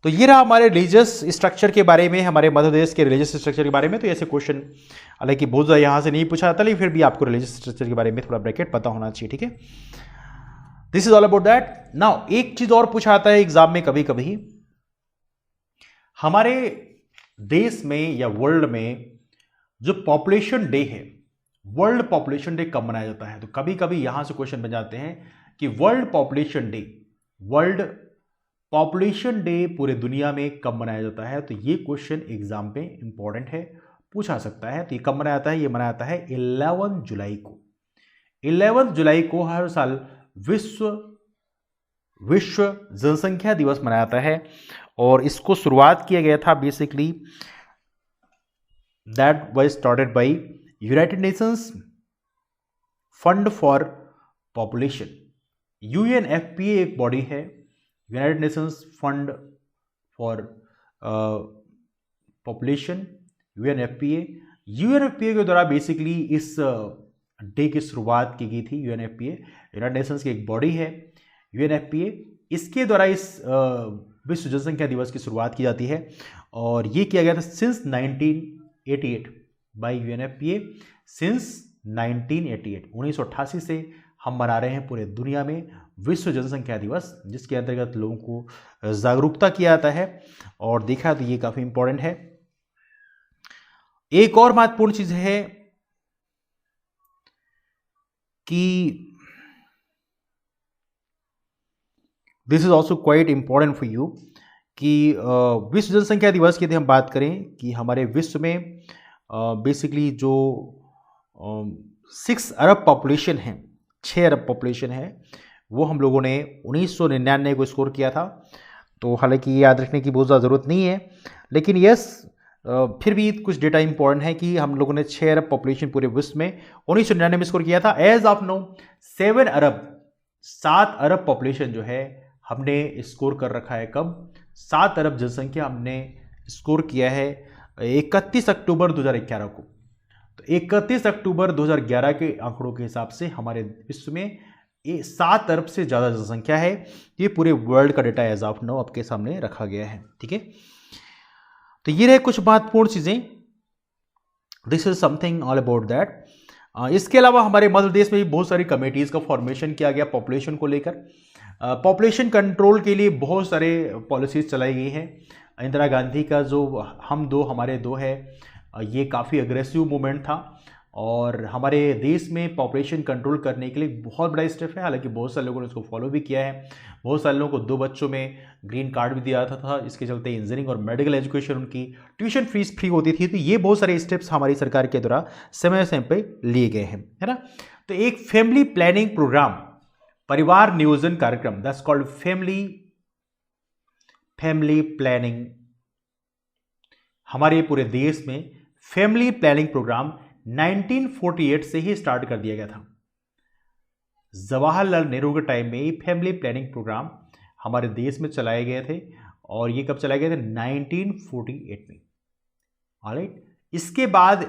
तो ये रहा हमारे रिलीजियस स्ट्रक्चर के बारे में, हमारे मध्य प्रदेश के रिलीजियस स्ट्रक्चर के बारे में। तो ऐसे क्वेश्चन हालांकि बहुत ज़्यादा यहाँ से नहीं पूछा जाता, लेकिन फिर भी आपको रिलीजियस स्ट्रक्चर के बारे में थोड़ा ब्रैकेट पता होना चाहिए, ठीक है। This is all about that. Now एक चीज और पूछा आता है एग्जाम में कभी कभी, हमारे देश में या वर्ल्ड में जो पॉपुलेशन डे है, वर्ल्ड पॉपुलेशन डे कब मनाया जाता है। तो कभी कभी यहां से क्वेश्चन बन जाते हैं कि वर्ल्ड पॉपुलेशन डे पूरे दुनिया में कब मनाया जाता है। तो ये क्वेश्चन एग्जाम पे इंपॉर्टेंट है, पूछा सकता है। तो ये कब मनाया जाता है, ये मनाया जाता है 11 जुलाई को। 11 जुलाई को हर साल विश्व जनसंख्या दिवस मनाया जाता है, और इसको शुरुआत किया गया था basically, that was started by United Nations fund for population. UNFPA एक बॉडी है, United Nations fund for population, UNFPA के द्वारा बेसिकली इस डे की शुरुआत की गई थी। यूएनएफपीए यूनाइटेड नेशंस की एक बॉडी है, यूएनएफपीए, इसके द्वारा इस विश्व जनसंख्या दिवस की शुरुआत की जाती है, और ये किया गया था सिंस 1988 बाय यूएनएफपीए, सिंस 1988 से हम मना रहे हैं पूरे दुनिया में विश्व जनसंख्या दिवस, जिसके अंतर्गत लोगों को जागरूकता किया जाता है, और देखा तो ये काफी इंपॉर्टेंट है। एक और महत्वपूर्ण चीज है कि this is also quite important for you कि विश्व जनसंख्या दिवस की यदि हम बात करें कि हमारे विश्व में बेसिकली जो 6 अरब पॉपुलेशन है, 6 अरब पॉपुलेशन है, वो हम लोगों ने 1999 को स्कोर किया था। तो हालांकि याद रखने की बहुत ज़्यादा ज़रूरत नहीं है, लेकिन यस फिर भी कुछ डेटा इंपॉर्टेंट है कि हम लोगों ने 6 अरब पॉपुलेशन पूरे विश्व में 1999 में स्कोर किया था। एज ऑफ नो 7 अरब पॉपुलेशन जो है हमने स्कोर कर रखा है। कब? 7 अरब जनसंख्या हमने स्कोर किया है 31 अक्टूबर 2011 को। तो 31 अक्टूबर 2011 के आंकड़ों के हिसाब से हमारे विश्व में 7 अरब से ज़्यादा जनसंख्या है। ये पूरे वर्ल्ड का डेटा एज ऑफ नाउ आपके सामने रखा गया है। ठीक है, तो ये रहे कुछ महत्वपूर्ण चीज़ें। This is something all about that. इसके अलावा हमारे मध्य प्रदेश में भी बहुत सारी कमेटीज़ का फॉर्मेशन किया गया पॉपुलेशन को लेकर। पॉपुलेशन कंट्रोल के लिए बहुत सारे पॉलिसीज़ चलाई गई हैं। इंदिरा गांधी का जो हम दो हमारे दो है, ये काफ़ी अग्रेसिव मूवमेंट था और हमारे देश में पॉपुलेशन कंट्रोल करने के लिए बहुत बड़ा स्टेप है। हालांकि बहुत सारे लोगों ने उसको फॉलो भी किया है। बहुत सारे लोगों को 2 बच्चों में ग्रीन कार्ड भी दिया जाता था। इसके चलते इंजीनियरिंग और मेडिकल एजुकेशन, उनकी ट्यूशन फीस फ्री होती थी। तो ये बहुत सारे स्टेप्स हमारी सरकार के द्वारा समय समय पर लिए गए हैं, है ना। तो एक फैमिली प्लानिंग प्रोग्राम, परिवार नियोजन कार्यक्रम, दैट्स कॉल्ड फैमिली प्लानिंग। हमारे पूरे देश में फैमिली प्लानिंग प्रोग्राम 1948 से ही स्टार्ट कर दिया गया था। जवाहरलाल नेहरू के टाइम में ही फैमिली प्लानिंग प्रोग्राम हमारे देश में चलाए गए थे और ये कब चलाए गए थे? 1948 में। ऑलराइट, इसके बाद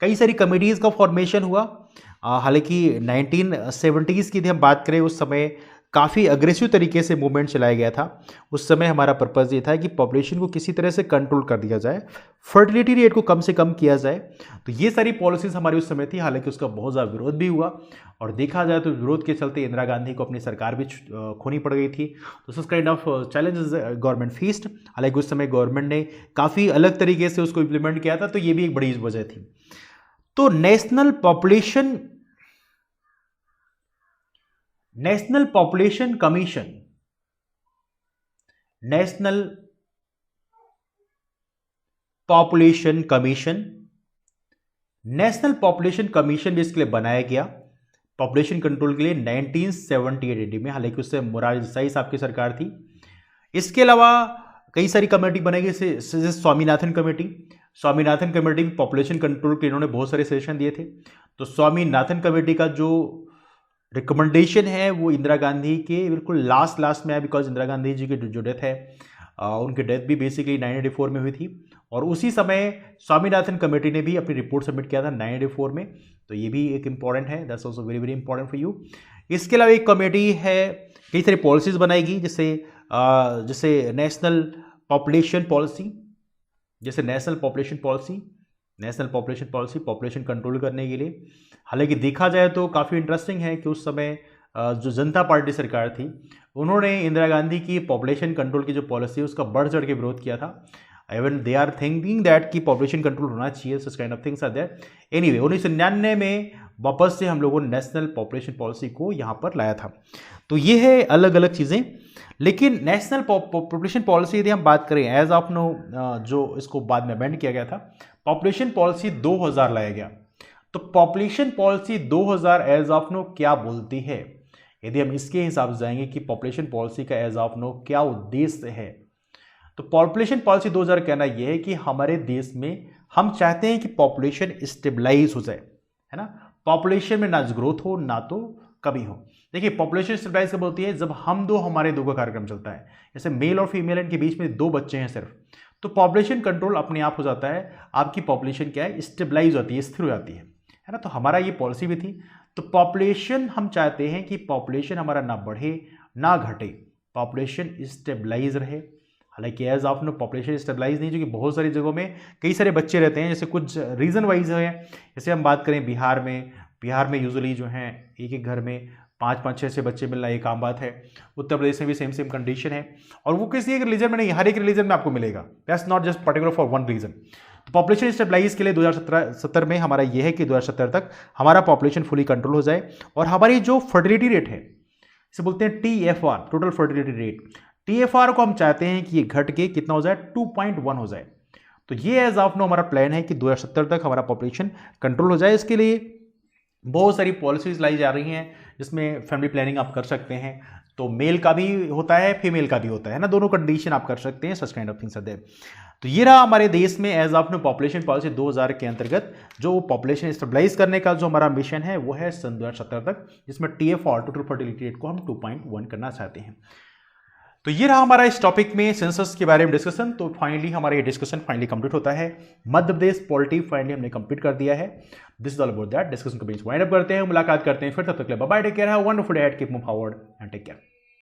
कई सारी कमेटीज़ का फॉर्मेशन हुआ। हालांकि 1970s की यदि हम बात करें, उस समय काफ़ी अग्रेसिव तरीके से मूवमेंट चलाया गया था। उस समय हमारा पर्पज़ ये था कि पॉपुलेशन को किसी तरह से कंट्रोल कर दिया जाए, फर्टिलिटी रेट को कम से कम किया जाए। तो ये सारी पॉलिसीज़ हमारी उस समय थी। हालांकि उसका बहुत ज़्यादा विरोध भी हुआ और देखा जाए तो विरोध के चलते इंदिरा गांधी को अपनी सरकार भी खोनी पड़ गई थी। तो this kind of challenges government faced. हालांकि उस समय गवर्नमेंट ने काफ़ी अलग तरीके से उसको इम्प्लीमेंट किया था, तो ये भी एक बड़ी वजह थी। तो national population commission, national population commission भी इसके लिए बनाया गया, पॉपुलेशन कंट्रोल के लिए 1978 में। हालांकि उससे मोरारजी देसाई साहब की सरकार थी। इसके अलावा कई सारी कमेटी बनाई गई, जैसे स्वामीनाथन कमेटी भी पॉपुलेशन कंट्रोल के इन्होंने बहुत सारे सजेशन दिए थे। तो स्वामीनाथन कमेटी का जो रिकमेंडेशन है वो इंदिरा गांधी के बिल्कुल लास्ट में है, बिकॉज इंदिरा गांधी जी की जो डेथ है, उनकी डेथ भी बेसिकली 1984 में हुई थी और उसी समय स्वामीनाथन कमेटी ने भी अपनी रिपोर्ट सबमिट किया था 1984 में। तो ये भी एक इंपॉर्टेंट है, that's also very very important for you. इसके अलावा एक कमेटी है, कई सारी पॉलिसीज़ बनाएगी, जैसे national population policy population control करने के लिए। हालांकि देखा जाए तो काफ़ी इंटरेस्टिंग है कि उस समय जो जनता पार्टी सरकार थी, उन्होंने इंदिरा गांधी की पॉपुलेशन कंट्रोल की जो पॉलिसी है उसका बढ़ चढ़ के विरोध किया था। Even they are thinking that कि पॉपुलेशन कंट्रोल होना चाहिए, such kind of things are there. Anyway 1999 में वापस से हम लोगों ने नेशनल पॉपुलेशन पॉलिसी को यहाँ पर लाया था। तो ये है अलग अलग चीज़ें। लेकिन नेशनल पॉपुलेशन पॉलिसी यदि हम बात करें, एज ऑफ नो जो इसको बाद में अमेंड किया गया था, पॉपुलेशन पॉलिसी 2000 लाया गया। तो population policy 2000 as of now क्या बोलती है? यदि हम इसके हिसाब से जाएंगे कि पॉपुलेशन पॉलिसी का एज ऑफ नो क्या उद्देश्य है, तो पॉपुलेशन पॉलिसी 2000 कहना यह है कि हमारे देश में हम चाहते हैं कि पॉपुलेशन स्टेबलाइज हो जाए, है ना। पॉपुलेशन में ना ग्रोथ हो ना तो कभी हो। देखिए, पॉपुलेशन स्टेबलाइज कब होती है? जब हमारे दो का कार्यक्रम चलता है, जैसे मेल और फीमेल, इनके बीच में 2 बच्चे हैं सिर्फ, तो पॉपुलेशन कंट्रोल अपने आप हो जाता है। आपकी पॉपुलेशन क्या है? स्टेबलाइज होती है, स्थिर हो जाती है ना। तो हमारा ये पॉलिसी भी थी। तो पॉपुलेशन, हम चाहते हैं कि पॉपुलेशन हमारा ना बढ़े ना घटे, पॉपुलेशन स्टेबलाइज रहे। हालांकि as of now population stabilize नहीं, क्योंकि बहुत सारी जगहों में कई सारे बच्चे रहते हैं, जैसे कुछ रीजन वाइज है। जैसे हम बात करें बिहार में यूजुअली जो हैं एक घर में 5-5, 6-6 बच्चे मिलना एक आम बात है। उत्तर प्रदेश में भी सेम कंडीशन है, और वो किसी एक रिलीजन में नहीं, हर एक रिलीजन में आपको मिलेगा। That's not just particular for one reason. तो पॉपुलेशन स्टेबलाइज के लिए 2017 में हमारा ये है कि 2070 तक हमारा पॉपुलेशन फुली कंट्रोल हो जाए और हमारी जो फर्टिलिटी रेट है, इसे बोलते हैं TFR, total fertility rate. TFR को हम चाहते हैं कि ये घट के कितना हो जाए? 2.1 हो जाए। तो ये एज ऑफ नो हमारा प्लान है कि 2070 तक हमारा पॉपुलेशन कंट्रोल हो जाए। इसके लिए बहुत सारी पॉलिसीज लाई जा रही हैं, जिसमें फैमिली प्लानिंग आप कर सकते हैं। तो मेल का भी होता है, फीमेल का भी होता है ना, दोनों कंडीशन आप कर सकते हैं। Such kind of things are there. तो ये रहा हमारे देश में as of now population policy 2000 के अंतर्गत जो पॉपुलेशन स्टेबलाइज करने का जो हमारा मिशन है वो है सन 2070 तक, जिसमें TFR, टोटल फर्टिलिटी रेट को हम 2.1 करना चाहते हैं। तो ये रहा हमारा इस टॉपिक में सेंसस के बारे में डिस्कशन। तो फाइनली हमारा ये डिस्कशन फाइनली कंप्लीट होता है। मध्य प्रदेश पॉलिटी फाइनली हमने कंप्लीट कर दिया है। This is all about that. Discussion को बीच वाइंड अप करते हैं, मुलाकात करते हैं फिर। तब तक के लिए bye bye, take care, have a wonderful day ahead, keep move forward and take care.